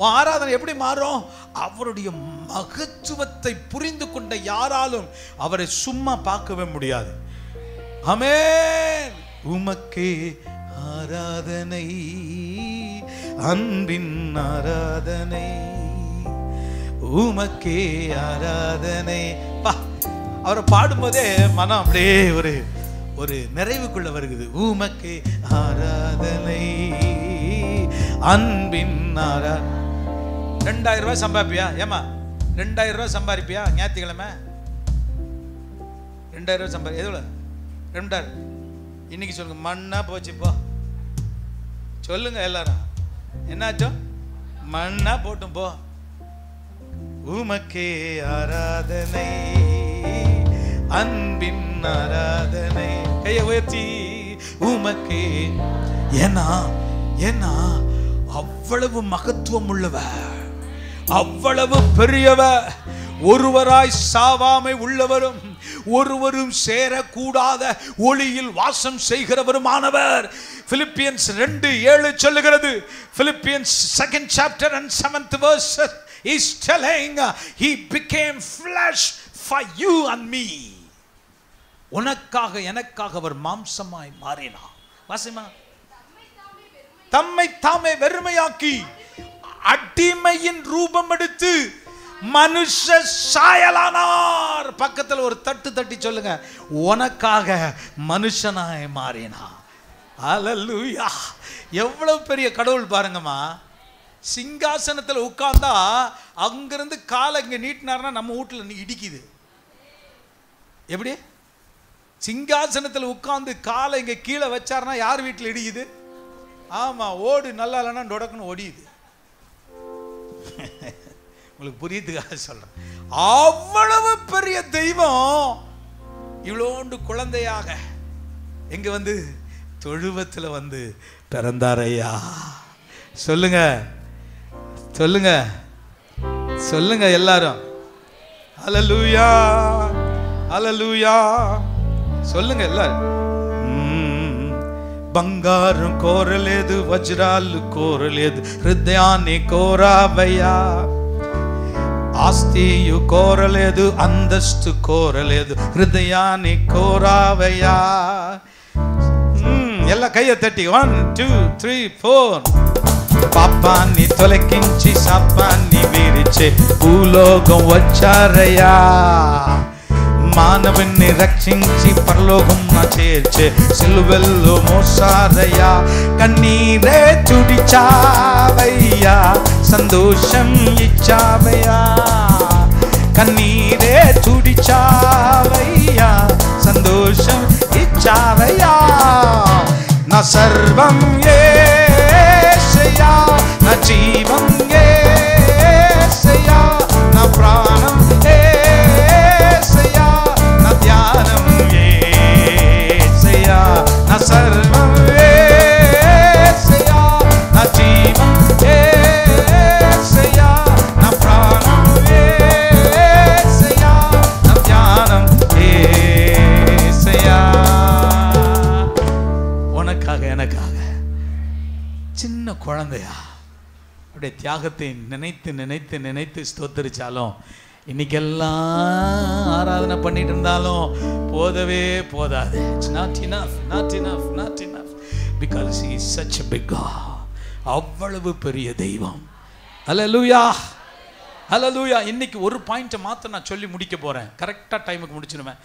S1: உன் ஆராதனை எப்படி மாறும்? அவருடைய மகத்துவத்தை புரிந்து கொண்ட யாராலும் அவரை சும்மா பார்க்கவே முடியாது. ஆமென். உமக்கே ஆராதனை, அன்பின் ஆராதனை, உமக்கே ஆராதனை. அவரை பாடும்போதே மனம் அப்படியே ஒரு நிறைவுக்குள்ள வருகிறது. உமக்கே ஆராதனை, அன்பின் ஆராதனை. 2000 ரூபாய் சம்பாதிப்பியா? ஏமா 2000 ரூபாய் சம்பாதிப்பியா? ஞாயிற்றுக்கிழமை 2000 ரூபாய் சம்பாதி. எவ்வளோ? 2000. இன்னைக்கு சொல்லுங்க, மண்ணா போச்சு போ. சொல்லுங்க எல்லாரும், என்னாச்சும்? மண்ணா போட்டும் போ. உமக்கே ஆராதனை, அன்பின் ஆராதனை. கையை உயர்த்தி உமக்கே. ஏன்னா ஏன்னா அவ்வளவு மகத்துவம் உள்ளவர், அவ்வளவு பெரியவர், ஒருவராய் சாவாமை உள்ளவரும் ஒருவரும் சேரக்கூடாத ஒளியில் வாசம் செய்கிறவருமானவர். பிலிப்பியன்ஸ் 2:7 சொல்லுகிறது. Philippians 2nd chapter and 7th verse is telling he became flesh for you and me. உனக்காக எனக்காக அவர் மாம்சமாய் மாறினார். வாசிமா. தம்மை தாமே வெறுமையாக்கி அடிமையின் ரூபம் எடுத்து மனுஷ சாயலானார். பக்கத்தில் ஒரு தட்டு தட்டி சொல்லுங்க, உனக்காக மனுஷனாய் மாறினார். அல்லேலூயா. எவ்வளவு பெரிய கடவுள் பாருங்கம்மா. சிங்காசனத்தில் உட்கார்ந்தா அங்கிருந்து காலை இங்க நீட்டினார்னா நம்ம வீட்டில் இடிக்குது. எப்படி? சிங்காசனத்தில் உட்கார்ந்து காலை இங்க கீழே வச்சார்னா யார் வீட்டில் இடிக்குது? ஆமா, ஓடு நல்லா இல்லைன்னா டொடக்குன்னு ஒடியுது. உங்களுக்கு புரியுதுக்காக சொல்றேன். அவ்வளவு பெரிய தெய்வம் இவ்வளோண்டு குழந்தையாக எங்க வந்து தொழுவத்துல வந்து பிறந்தாரையா. சொல்லுங்க சொல்லுங்க சொல்லுங்க எல்லாரும். அல்லேலூயா அல்லேலூயா சொல்லுங்க எல்லாரும். బంగారం కోరలేదు, వజ్రాలు కోరలేదు, హృదయాన్ని కోరావయ్యా. ఆస్తియు కోరలేదు, అంతస్తు కోరలేదు, హృదయాన్ని కోరావయ్యా. ಎಲ್ಲ ಕೈಯ ತಟ್ಟಿ 1 2 3 4. పాపాన్ని తొలగించి శాపాన్ని విరిచే భూలోకం వచ్చారయ్యా. మానవుని రక్షించి పరలోకం చేర్చే సిలువెల్లో మోసారయ్యా. కన్నీరే తుడిచావయ్యా, సంతోషం ఇచ్చావయ్యా. కన్నీరే తుడిచావయ్యా, సంతోషం ఇచ్చావయ్యా. నా సర్వం యేసయ్యా, నా జీవం యేసయ్యా, నా ప్రాణం యేసయ్యా, నా ధ్యానం యేసయ్యా, నా సర్వం యేసయ్యా, నా జీవం యేసయ్యా, నా ప్రాణం యేసయ్యా, నా ధ్యానం యేసయ్యా. உனக்காக எனக்காக சின்ன குழந்தையா அப்படியே தியாகத்தை நினைத்து நினைத்து நினைத்து ஸ்தோத்தரிச்சாலும், இன்னைக்கெல்லாம் ஆராதனை பண்ணிட்டு இருந்தாலும் போதவே போதாது. It's not enough, not enough, not enough, because he is such a big God. அவ்வளவு பெரிய தெய்வம். ஹல்லேலூயா, ஹல்லேலூயா. இன்னைக்கு ஒரு பாயிண்ட்டை மாத்திரம் நான் சொல்லி முடிக்க போறேன். கரெக்டாக டைமுக்கு முடிச்சிடுவேன்.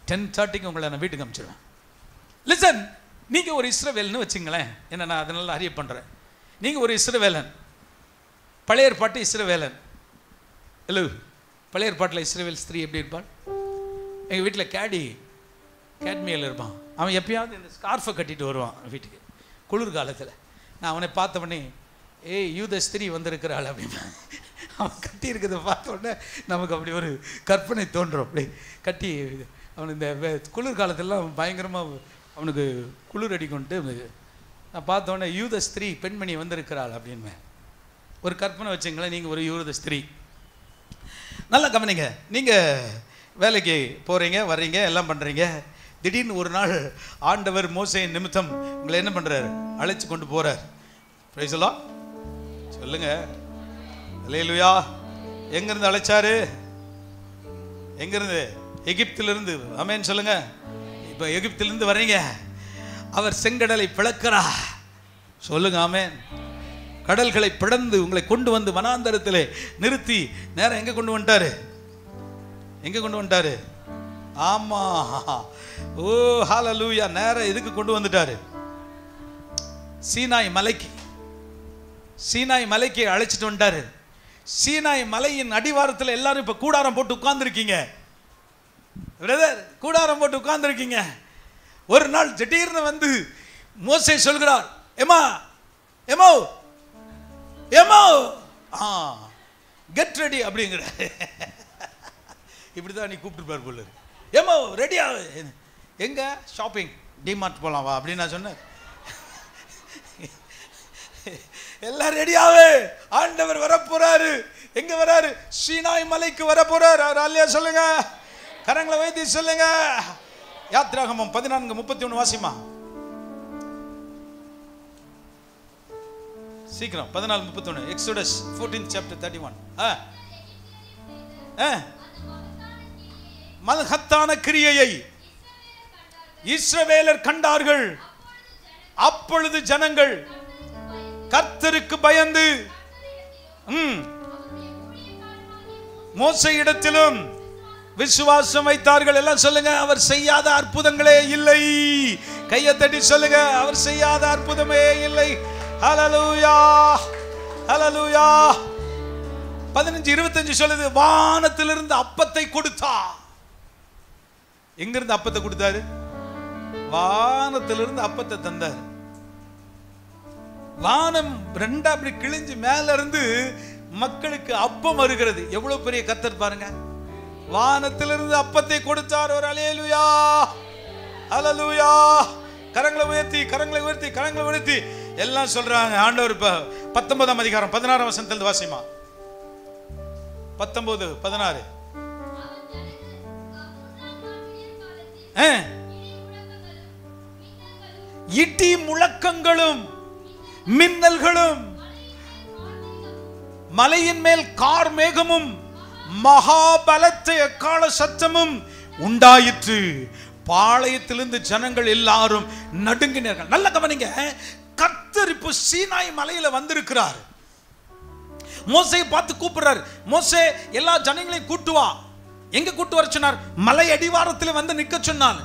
S1: 10:30 உங்களை நான் வீட்டுக்கு அனுப்பிச்சிடுவேன். லிசன், நீங்கள் ஒரு இஸ்ரவேல்னு வச்சுங்களேன். என்ன, நான் அதனால அறிய பண்ணுறேன். நீங்கள் ஒரு இஸ்ரவேலன், பழைய ஏற்பாட்டு இஸ்ரவேலன். ஹலோ, பழைய ஏற்பாட்டில் இஸ்ரவேல் ஸ்திரீ எப்படி இருப்பாள்? எங்கள் வீட்டில் கேட்மியல் இருப்பான். அவன் எப்பயாவது இந்த ஸ்கார்ஃபை கட்டிட்டு வருவான் வீட்டுக்கு குளிர்காலத்தில். நான் அவனை பார்த்த உடனே, ஏய் யூத ஸ்திரீ வந்திருக்கிறாள் அப்படின்னு அவன் கட்டி இருக்கிறத பார்த்த உடனே நமக்கு அப்படி ஒரு கற்பனை தோன்றும். அப்படி கட்டி அவன் இந்த குளிர்காலத்திலலாம் பயங்கரமாக அவனுக்கு குளிர் அடிக்கொண்டு நான் பார்த்த உடனே யூத ஸ்திரீ பெண்மணி வந்திருக்கிறாள் அப்படின்னு ஒரு கற்பனை வச்சுங்களேன். நீங்கள் ஒரு யூத ஸ்திரீ. நல்லா கவனிங்க. நீங்கள் வேலைக்கு போகிறீங்க, வர்றீங்க, எல்லாம் பண்ணுறீங்க. திடீர்னு ஒரு நாள் ஆண்டவர் மோசேயின் நிமித்தம் உங்களை என்ன பண்ணுறாரு? அழைச்சி கொண்டு போகிறார். பிரைஸ் எல்லாம் சொல்லுங்க. அல்லேலூயா. எங்கேருந்து அழைச்சாரு? எங்கேருந்து? எகிப்திலிருந்து. ஆமென் சொல்லுங்க. இப்போ எகிப்திலிருந்து வர்றீங்க. அவர் செங்கடலை பிளக்கிறா. சொல்லுங்க ஆமென். கடல்களை பிளந்து உங்களை கொண்டு வந்து வனாந்தரத்திலே நிறுத்தி நேரம் எங்கே கொண்டு வந்துட்டாரு? எங்கே கொண்டு வந்துட்டாரு? ஆமா, ஓ ஹல்லேலூயா. நேரம் எதுக்கு கொண்டு வந்துட்டாரு? சீனாய் மலைக்கு. சீனாய் மலைக்கு அழைச்சிட்டு வந்துட்டாரு. சீனாய் மலையின் அடிவாரத்தில் எல்லாரும் இப்போ கூடாரம் போட்டு உட்கார்ந்துருக்கீங்க. பிரதர், கூடாரம் போட்டு உட்கார்ந்துருக்கீங்க. ஒரு நாள் திடீர்னு வந்து மோசே சொல்கிறார், எம்மா எமோ எமோ கெட் ரெடி அப்படிங்கிற. இப்படி தான் நீ கூப்பிட்டுருப்பார் போல. எமோ ரெடியா? எங்க? ஷாப்பிங், டிமார்ட் போகலாம் வா அப்படின்னு நான் சொன்னேன். எல்லாம் ரெடியாவே. ஆண்டவர் வர போறாரு. எங்க வராரு? சீனாய் மலைக்கு வர போறாரு. அவர் அல்லையா சொல்லுங்க. கரங்களை வைத்து சொல்லுங்க. யாத்திராகமம் 14:31 வாசிமா. சீக்கிரம் 14:31. Exodus 14th chapter 31. மகத்தான கிரியையை இஸ்ரவேலர் கண்டார்கள். அப்பொழுது ஜனங்கள் கர்த்தருக்கு பயந்து மோசேயிடத்திலும் விசுவாசம் வைத்தார்கள். எல்லாம் சொல்லுங்க. அவர் செய்யாத அற்புதங்களே இல்லை. கையை தட்டி சொல்லுங்க. அவர் செய்யாத அற்புதமே இல்லை. ஹல்லேலூயா, ஹல்லேலூயா. 15:25 சொல்லுது, வானத்திலிருந்து அப்பத்தை கொடுத்தா. எங்கிருந்து அப்பத்தை கொடுத்தாரு? வானத்திலிருந்து அப்பத்தை தந்தார். வானம் ரெண்டா அப்படி கிழிஞ்சு மேல இருந்து மக்களுக்கு அப்பம் வருகிறது. எவ்வளவு பெரிய கர்த்தர் பாருங்க. வானத்திலிருந்து அப்பத்தை கொடுத்தார். ஒரு அல்லேலூயா, அல்லேலூயா. கரங்களை உயர்த்தி, கரங்களை உயர்த்தி, கரங்களை உயர்த்தி எல்லாம் சொல்றாங்க. ஆண்டவர் 19ஆம் அதிகாரம் 16ஆம் வசனத்திலிருந்து வாசிமா. 19:16. இடி முழக்கங்களும் மின்னல்களும் மலையின் மேல் கார் மேகமும் மகாபலத்த எக்காள சத்தமும் உண்டாயிற்று. பாளையத்திலிருந்து ஜனங்கள் எல்லாரும் நடுங்கினார்கள். நல்ல கவனிங்க. கர்த்தர் இப்போ சீனாய் மலையில வந்திருக்கிறார். மோசேயை பார்த்து கூப்பிடுறார். மோசே எல்லா ஜனங்களையும் கூட்டு வா. எங்க கூட்டு வர சொன்னார்? மலை அடிவாரத்தில் வந்து நிக்க சொன்னார்.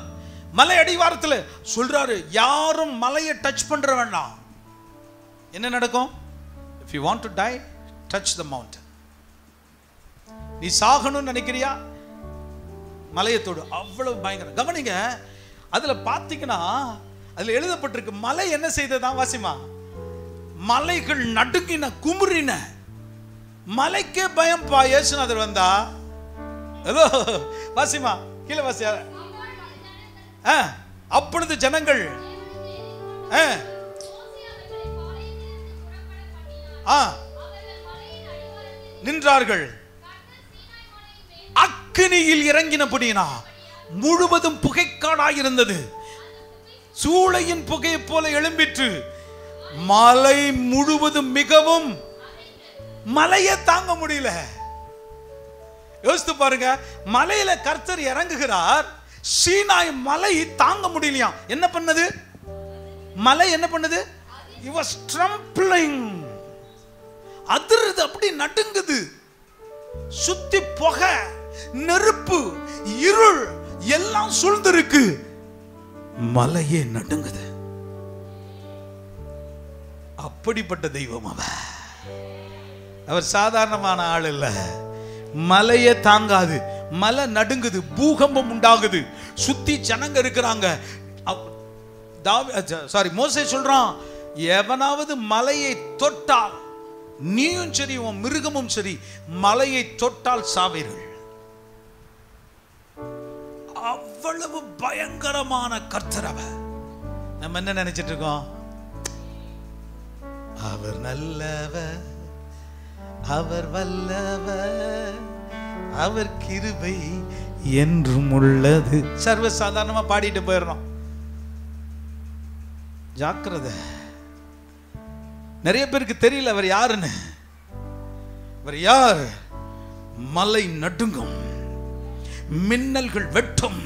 S1: மலை அடிவாரத்தில் சொல்றாரு, யாரும் மலையை டச் பண்ற வேண்டாம். என்ன நடக்கும்? If you want to die, touch the mountain. நீ சாகணும்னு நினைக்கிறியா? மலையை தொடு. அவ்வளவு பயங்கரம். கவனிங்க. அதுல பாத்தீங்கன்னா அதுல எழுதப்பட்டிருக்கு, மலை என்ன செய்ததான் வாசிமா? மலைகள் நடுங்கின, குமுறின. மலைக்கே பயம் பா. இயேசுநாதர் வந்தா. ஹலோ வாசிமா, கீழே வாசியா. அப்பொழுது ஜனங்கள் நின்றார்கள். அக்கினியில் இறங்கினபடினா முழுவதும் புகைக்காடாயிருந்தது. சூளையின் புகையை போல எழும்பிற்று. மலை முழுவதும் மிகவும் மலையை தாங்க முடியல. யோசித்து பாருங்க, மலையில கர்த்தர் இறங்குகிறார், சீனாய் மலை தாங்க முடியலையா. என்ன பண்ணது மலை? என்ன பண்ணது? It was trembling. அதிருது, அப்படி நடுங்குது. சுத்தி புகை, நெருப்பு, இருள் எல்லாம் சூழ்ந்திருக்கு. மலையே நடுங்குது. அப்படிப்பட்ட தெய்வம் அவர் சாதாரணமான ஆள் இல்ல. மலையே தாங்காது, மலை நடுங்குது, பூகம்பம் உண்டாகுது, சுத்தி ஜனங்க இருக்கிறாங்க. மோசே சொல்றான், எவனாவது மலையை தொட்டால், நீயும் சரி உன் மிருகமும் சரி, மலையை தொட்டால் சாவீர்கள். அவ்வளவு பயங்கரமான கர்த்தர் அவர். நம்ம என்ன நினைச்சிட்டு இருக்கோம்? அவர் நல்லவர், அவர் வல்லவர், அவர் கிருபை என்றும் உள்ளது. சர்வசாதாரணமா பாடிட்டு போயிடணும். ஜாக்கிரதை. நிறைய பேருக்கு தெரியல அவர் யாருன்னு. அவர் யார்? மலை நடுங்கும், மின்னல்கள் வெட்டும்,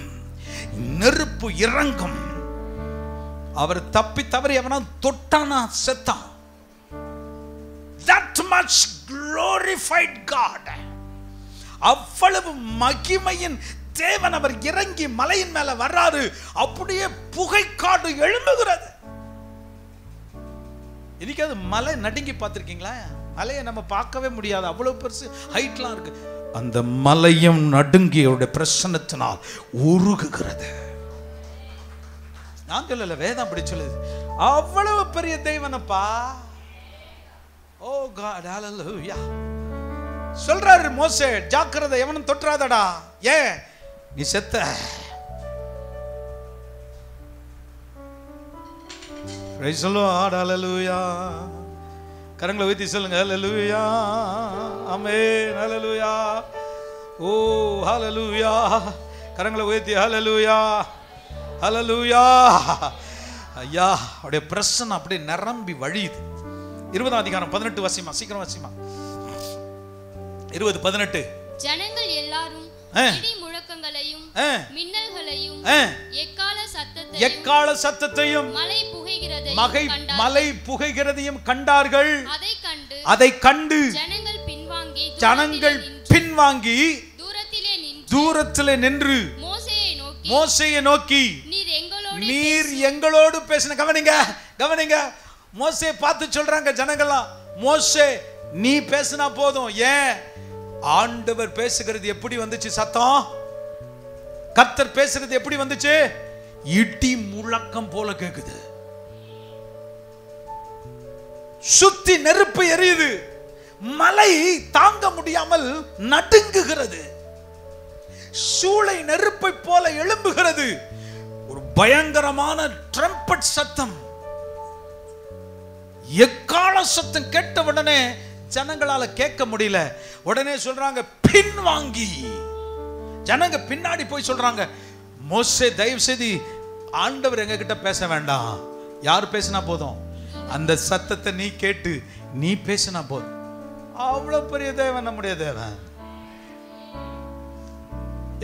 S1: நெருப்பு இறங்கும். அவர் தப்பி தவறி எவனா தொட்டானா செத்தான். That much glorified God. அவ்வளவு மகிமையின் தேவன் அவர் இறங்கி மலையின் மேல வர்றாரு. அப்படியே புகைக்காடு எழும்புகிறது. இன்னைக்கு அது மலை நடுங்கி பார்த்திருக்கீங்களா? மலையை நம்ம பார்க்கவே முடியாது, அவ்வளவு பெருசு ஹைட்லாம் இருக்கு. அந்த மலையும் நடுங்கி அவருடைய பிரசன்னத்தினால் உருகுகிறது. நான் சொல்லல, வேதம் அப்படி சொல்லுது. அவ்வளவு பெரிய தெய்வனப்பா. ஓ காட், ஹalleluya. சொல்றாரு மோசே, ஜாக்கிரதை, எவனும் தொற்றாதடா. ஏன்? நீ செத்த. பிரைஸ் தி லார்ட், ஹalleluya. கரங்களை உயர்த்தி சொல்லுங்க, ஹalleluya, ஆமென், ஹalleluya. ஓ ஹalleluya. கரங்களை உயர்த்தி ஹalleluya, ஹalleluya. ஐயா, அவருடைய பிரசன்னம் அப்படியே நிரம்பி வழியுது. 20ஆம் அதிகாரம் 18 வசனமா, சீக்கிரம் வசனமா. 20:18.
S2: ஜனங்கள் எல்லாரும் இடி முழக்கங்களையும் மின்னல்களையும் எக்காள சத்தத்தையும் மலை புகைகிறதையும் கண்டார்கள். அதைக் கண்டு ஜனங்கள் பின்வாங்கி தூரத்திலே நின்று மோசேயை நோக்கி, நீர் எங்களோடு பேசின. கவனிங்க, கவனிங்க. மோசே பார்த்து சொல்றாங்க ஜனங்கள்லாம், மோசே நீ பேசினா போதும். ஏன்? ஆண்டவர் பேசுகிறது எப்படி வந்துச்சு? சத்தம். கர்த்தர் பேசுறது எப்படி வந்துச்சு? இடி முழக்கம் போல கேக்குது. சுத்தி நெருப்பு எரியுது, மலை தாங்க முடியாமல் நடுங்குகிறது, சூளை நெருப்பை போல எழும்புகிறது. ஒரு பயங்கரமான ட்ரம்பட் சத்தம், எக்காள சத்தம் கேட்ட உடனே ஜனங்களால கேட்க முடியல. உடனே சொல்றாங்க பின்வாங்கி. ஜனங்க பின்னாடி போய் சொல்றாங்க, மோசே தயவு செய்து ஆண்டவர் எங்க கிட்ட பேச வேண்டாம், யார் பேசினா போதும், அந்த சத்தத்தை நீ கேட்டு நீ பேசினா போதும். அவ்வளவு பெரிய தேவன் நம்முடைய தேவன்.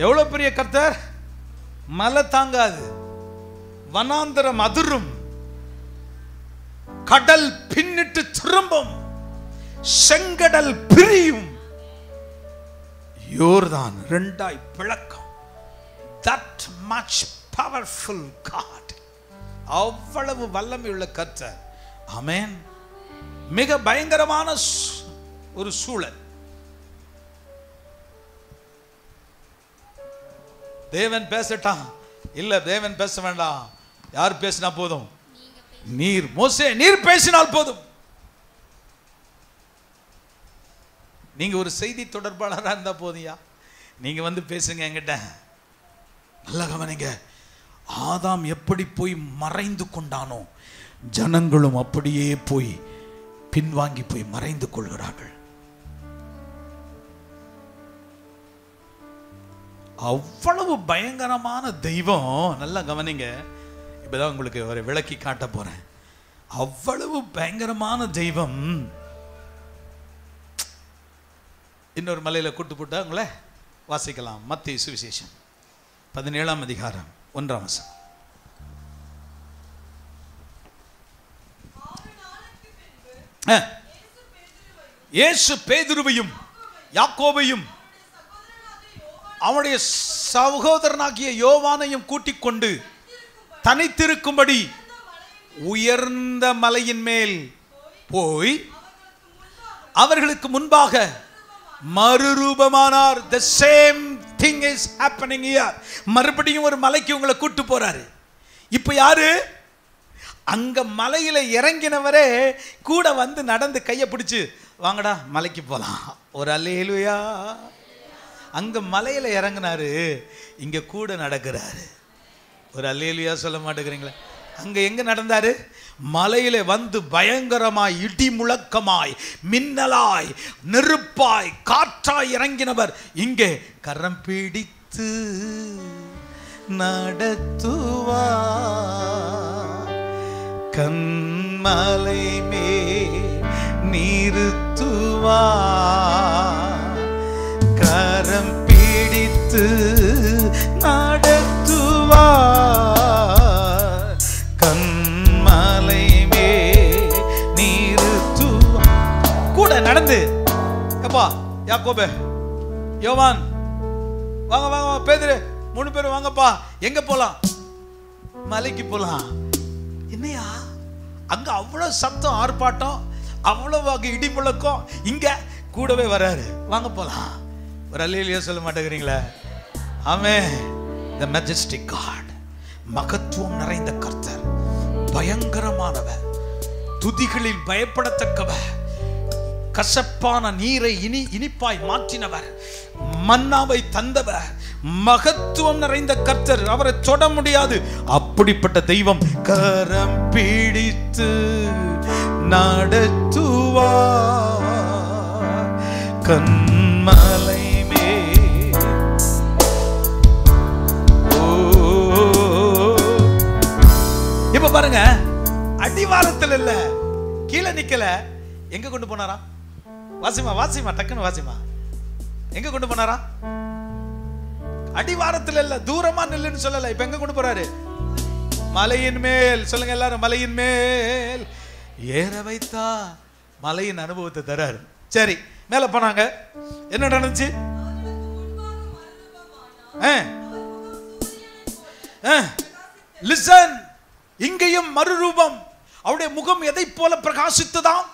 S2: எவ்வளவு பெரிய கர்த்தர். மலை தாங்காது, வனாந்தரம் அதிரும், கடல் பின்னிட்டு திரும்பும், செங்கடல் பிரியும், யோர்தான் இரண்டாய் பிளக்கும். That much powerful God. அவ்வளவு வல்லமை உள்ள கர்த்தர். ஆமென். மிக பயங்கரமான ஒரு சூழல். தேவன் பேசட்டான்? இல்ல, தேவன் பேச வேண்டாம். யார் பேசினா போதும்? நீர். மோசே நீர் பேசினால் போதும். நீங்க ஒரு செய்தி தொடர்பாளராக இருந்தா போதியா, நீங்க வந்து பேசுங்க என்கிட்ட. நல்ல கவனிங்க. ஆதாம் எப்படி போய் மறைந்து கொண்டானோ, ஜனங்களும் அப்படியே போய் பின்வாங்கி போய் மறைந்து கொள்கிறார்கள். அவ்வளவு பயங்கரமான தெய்வம். நல்லா கவனிங்க. இப்பதான் உங்களுக்கு ஒரு விளக்கி காட்ட போறேன். அவ்வளவு பயங்கரமான தெய்வம். இன்னொரு மலையில கூட்டு போட்டாங்களே, வாசிக்கலாம். மத்தேயு சுவிசேஷம் 17ஆம் அதிகாரம் 1ஆம் வசனம். இயேசு பேதுருவையும் யாக்கோபையும் அவனுடைய சகோதரனாகிய யோவானையும் கூட்டிக் கொண்டு தனித்திருக்கும்படி உயர்ந்த மலையின் மேல் போய் அவர்களுக்கு முன்பாக மறுரூபமானார். The same thing is happening here. மறுபடியும் ஒரு மலைக்கு உங்களை கூட்டு போறாரு. இப்ப யாரு? அங்க மலையில இறங்கினவரே கூட வந்து நடந்து கையை பிடிச்சு வாங்கடா மலைக்கு போலாம். ஒரு அல்லேலூயா. அங்க மலையில இறங்கினாரு, இங்க கூட நடக்கிறாரு. ஒரு அல்லேலூயா சொல்ல மாட்டேங்கிறீங்களா? அங்க எங்க நடந்தாரு? மலையில வந்து பயங்கரமாய் இடி முழக்கமாய் மின்னலாய் நெருப்பாய் காற்றாய் இறங்கினவர் இங்கே கரம் பிடித்து நடத்துவார், கண்மலை மேல் நிறுத்துவார், கரம் பிடித்து நடத்துவார், கண்மலை மேல் நிறுத்துவார். கூட நடந்து எப்பா யாக்கோபு யோவான் வாங்க வாங்க பேதுரு 3 பேரும் வாங்கப்பா. எங்க போலாம்? மலைக்கு போலாம். என்னையா அங்க அவ்வளவு சத்தம் ஆர்ப்பாட்டம், அவ்வளவு இடி முழக்கம், இங்க கூடவே வராரு. வாங்க போலாம். ஒரு அல்லேலூயா சொல்ல மாட்டேங்கிறீங்களா? ஆமென். The majestic God, மகத்துவம் நிறைந்த கர்த்தர், பயங்கரமானவர், துதிகளில் பயப்படத்தக்கவர், கசப்பான நீரை இனிப்பாய் மாற்றினவர், மன்னாவை தந்தவர், மகத்துவம் நிறைந்த கர்த்தர். அவரை தொட முடியாது. அப்படிப்பட்ட தெய்வம் கரம் பிடித்து நடத்துவார், கண்மலை மேல். இப்ப பாருங்க, அடிவாரத்தில் இல்ல, கீழே நிக்கல. எங்க கொண்டு போனாரா? வாசிமா வாசிமா டக்குன்னு வாசிமா. எங்க கொண்டு போனாரா? அடிவாரத்தில் இல்ல, தூரமா நில்லுன்னு சொல்லல. இப்ப எங்க கொண்டு போறாரு? மலையின் மேல். சொல்லுங்க எல்லாரும், மலையின் மேல் ஏற வைத்தா மலையின் அனுபவத்தை தராரு. சரி, மேல போனாங்க. என்ன நடந்துச்சு? லிசன். இங்கேயும் மறுரூபம். அவருடைய முகம் எதை போல பிரகாசித்ததாம்?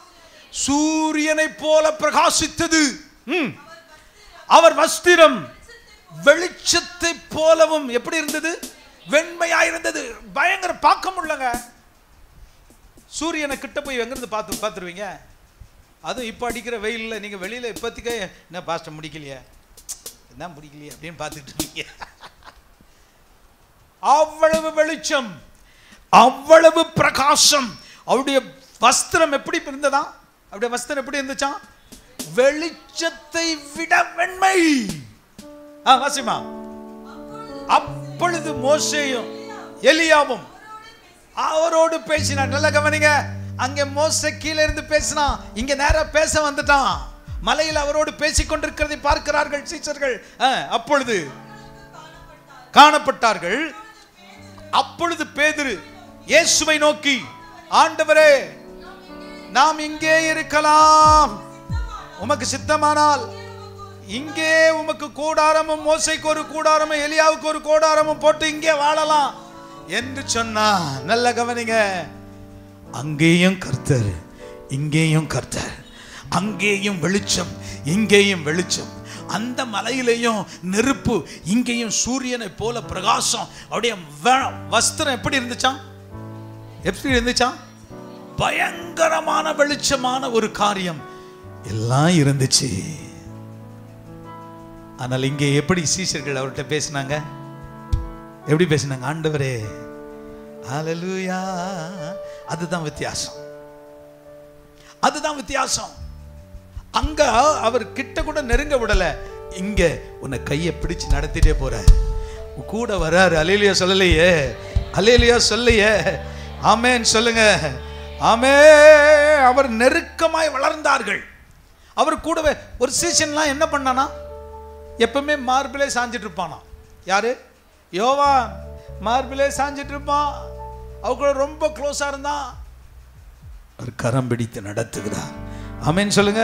S2: சூரியனை போல பிரகாசித்தது. அவர் வஸ்திரம் வெளிச்சத்தை போலவும் எப்படி இருந்தது? வெண்மையா இருந்தது. பயங்கர பாக்கம் உள்ளங்க. சூரியனை கிட்ட போய் எங்க இருந்து பார்த்துருவீங்க? அதுவும் இப்ப அடிக்கிற வெயில்ல நீங்க வெளியில இப்பத்திக்கே என்ன பாஸ்டர் முடிக்கலையே, என்ன முடிக்கலையே அப்படின்னு பார்த்துட்டு இருக்கீங்க. அவ்வளவு வெளிச்சம், அவ்வளவு பிரகாசம். அவருடைய வஸ்திரம் எப்படி இருந்ததா? அவருடைய வஸ்திரம் எப்படி இருந்துச்சா? வெளிச்சத்தை விட வெண்மை. வாசிமா. அப்பொழுது மோசேயும் எலியாவும் அவரோடு பேசினார். நல்ல கவனிங்க. அங்க மோசே கீழே இருந்து பேசினா, இங்க நேரா பேச வந்துட்டான். மலையில் அவரோடு பேசிக் கொண்டிருக்கிறதை பார்க்கிறார்கள் சீஷர்கள். அப்பொழுது காணப்பட்டார்கள். அப்பொழுது பேதுரு இயேசுவை நோக்கி, ஆண்டவரே, நாம் இங்கே இருக்கலாம். உமக்கு சித்தமானால் இங்கே உமக்கு கூடாரமும், மோசைக்கு ஒரு கூடாரமும், எலியாவுக்கு ஒரு கூடாரமும் போட்டு இங்கே வாழலாம் என்று சொன்னா. நல்ல கவனிங்க. அங்கேயும் கர்த்தர், இங்கேயும் கர்த்தர். அங்கேயும் வெளிச்சம், இங்கேயும் வெளிச்சம். அந்த மலையிலையும் நெருப்பு, இங்கேயும் சூரியனை போல பிரகாசம். அவருடைய வஸ்திரம் எப்படி இருந்துச்சாம்? எப்படி இருந்துச்சாம்? பயங்கரமான வெளிச்சமான ஒரு காரியம் எல்லாம் இருந்துச்சு. ஆனால் இங்கே எப்படி சீஷர்கள் அவர்கிட்ட பேசினாங்க? எப்படி பேசினாங்க? ஆண்டவரே, ஹல்லேலூயா. அதுதான் வித்தியாசம். அதுதான் வித்தியாசம். அங்க அவர் கிட்ட கூட நெருங்க விடல. இங்க உன்னை கையை பிடிச்சு நடத்திட்டே போற, கூட வராரு. அல்லேலூயா சொல்லலையே, அல்லேலூயா சொல்லையே. ஆமென் சொல்லுங்க. ஆமே. அவர் நெருக்கமாய் வளர்ந்தார்கள். அவர் கூடவே ஒரு சீசன்லாம் என்ன பண்ணானா, எப்பவுமே மார்பிலே சாஞ்சிட்டு இருப்பானா. யாரு? யோவான். மார்பிலே சாஞ்சிட்டு இருப்பான். அவ கூட ரொம்ப க்ளோஸா இருந்தான். ஒரு கரம் பிடித்து நடத்துகிறார். ஆமென் சொல்லுங்க.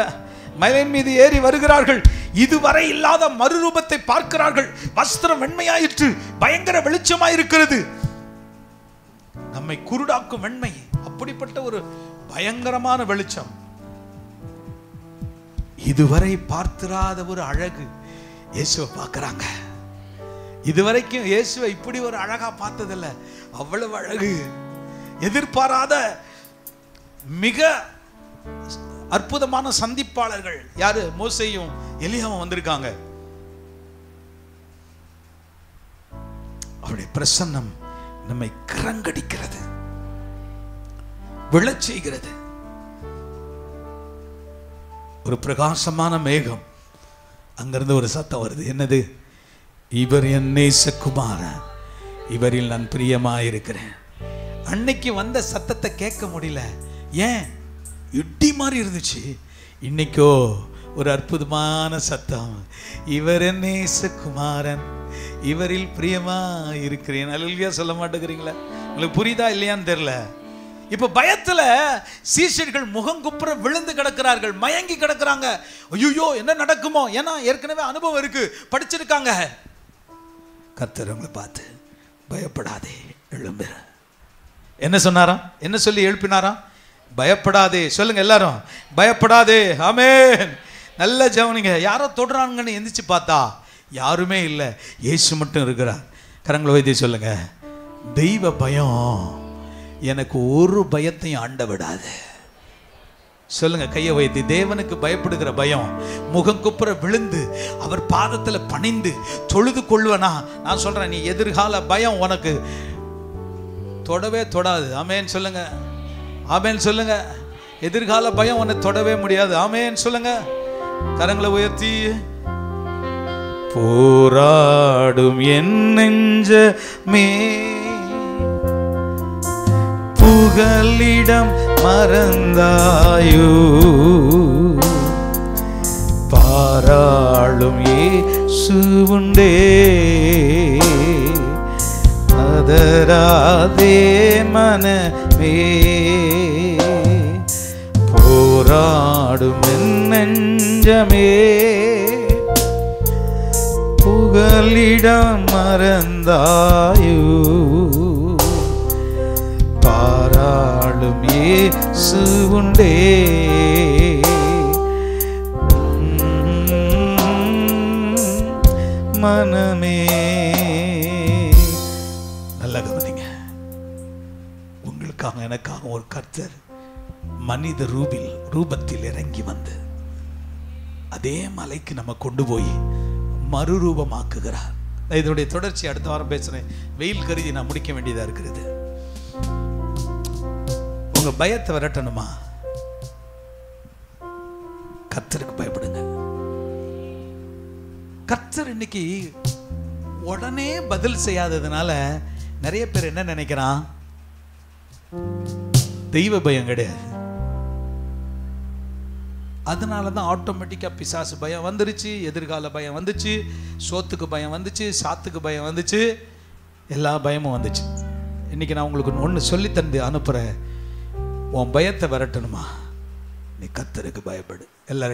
S2: மலையின் மீது ஏறி வருகிறார்கள். இதுவரை இல்லாத மறுரூபத்தை பார்க்கிறார்கள். வஸ்திரம் வெண்மையாயிற்று, பயங்கர வெளிச்சமாயிருக்கிறது. நம்மை குருடாக்கும் வெண்மை, அப்படிப்பட்ட ஒரு பயங்கரமான வெளிச்சம். இதுவரை பார்த்திராத ஒரு அழகு. இயேசுவை பார்க்கிறாங்க. இதுவரைக்கும் இயேசுவை இப்படி ஒரு அழகா பார்த்ததில்ல. அவ்வளவு அழகு. எதிர்பாராத மிக அற்புதமான சந்திப்பாளர்கள் யாரு? மோசேயும் எலியாவும் வந்திருக்காங்க. அவருடைய பிரசன்னம் நம்மை கரங்கடிக்கிறது, விழச் செய்கிறது. ஒரு பிரகாசமான மேகம், அங்கிருந்து ஒரு சத்தம் வருது. என்னது? இவர் என் நேசகுமாரன், இவரில் நான் பிரியமாயிருக்கிறேன். அன்னைக்கு வந்த சத்தத்தை கேட்க முடியல. ஏன்? இடி மாதிரி இருந்துச்சு. இன்னைக்கோ ஒரு அற்புதமான சத்தம். இவர் என் நேசகுமாரன், இவரில் பிரியமா இருக்கிறேன். அல்லேலூயா சொல்ல மாட்டேங்கிறீங்களா? உங்களுக்கு புரியுதா இல்லையான்னு தெரியல. இப்ப பயத்துல சீஷர்கள் முகங்குப்புற விழுந்து கிடக்கிறார்கள், மயங்கி கிடக்கிறாங்க. ஐயோ என்ன நடக்குமோ? ஏன்னா ஏற்கனவே அனுபவம் இருக்கு, படிச்சிருக்காங்க. கர்த்தர் அவங்களை பார்த்து, பயப்படாதே, எழும்பு. என்ன சொன்னாராம்? என்ன சொல்லி எழுப்பினாராம்? பயப்படாதே. சொல்லுங்க எல்லாரும், பயப்படாதே. ஆமென். நல்ல ஜெபனிங்க. யாரோ தொடுறாங்கன்னு எந்திரிச்சு பார்த்தா யாருமே இல்லை, இயேசு மட்டும் இருக்கிறார். கரங்களை வைத்து சொல்லுங்க, தெய்வ பயம் எனக்கு ஒரு பயத்தையும் ஆண்ட விடாது. சொல்லுங்க கையை வைத்து, தேவனுக்கு பயப்படுகிற பயம், முகம் குப்புற விழுந்து அவர் பாதத்தில் பணிந்து தொழுது கொள்வனா, நான் சொல்றேன், நீ எதிர்கால பயம் உனக்கு தொடவே தொடாது. ஆமென் சொல்லுங்க. ஆமென் சொல்லுங்க. எதிர்கால பயம் உன்னை தொடவே முடியாது. ஆமென் சொல்லுங்க. கரங்களை உயர்த்தி, போராடும் என் நெஞ்சமே புகலிடம் மறந்தாயோ, பாராளும் இயேசு உண்டே, அதராதே மனமே, போராடும் என் நெஞ்சமே புகலிடம் மறந்தாயோ, பாராளும் இயேசு உண்டே, மனமே. நல்லா கவனிங்க. உங்களுக்காக எனக்காக ஒரு கர்த்தர் மனித ரூபத்தில் இறங்கி வந்து அதே மலைக்கு நம்ம கொண்டு போய் மறுரூபமாக்குகிறார். இதனுடைய தொடர்ச்சி அடுத்த வாரம் பேசுறேன். வெயில் கருதி நான் முடிக்க வேண்டியதா இருக்கிறது. உங்க பயத்தை விரட்டணுமா? கர்த்தருக்கு பயப்படுங்க. கர்த்தர் இன்னைக்கு உடனே பதில் செய்யாததுனால நிறைய பேர் என்ன நினைக்கிறான்? தெய்வ பயம் கிடையாது. அதனாலதான் ஆட்டோமேட்டிக்கா பிசாசு பயம் வந்துருச்சு, எதிர்கால பயம் வந்துச்சு, சோத்துக்கு பயம் வந்துச்சு, சாத்துக்கு பயம் வந்துச்சு, எல்லா பயமும் வந்துச்சு. இன்னைக்கு நான் உங்களுக்கு ஒன்று சொல்லி தந்து அனுப்புறேன். உன் பயத்தை விரட்டணுமா? நீ கர்த்தருக்கு பயப்படு. எல்லாரும்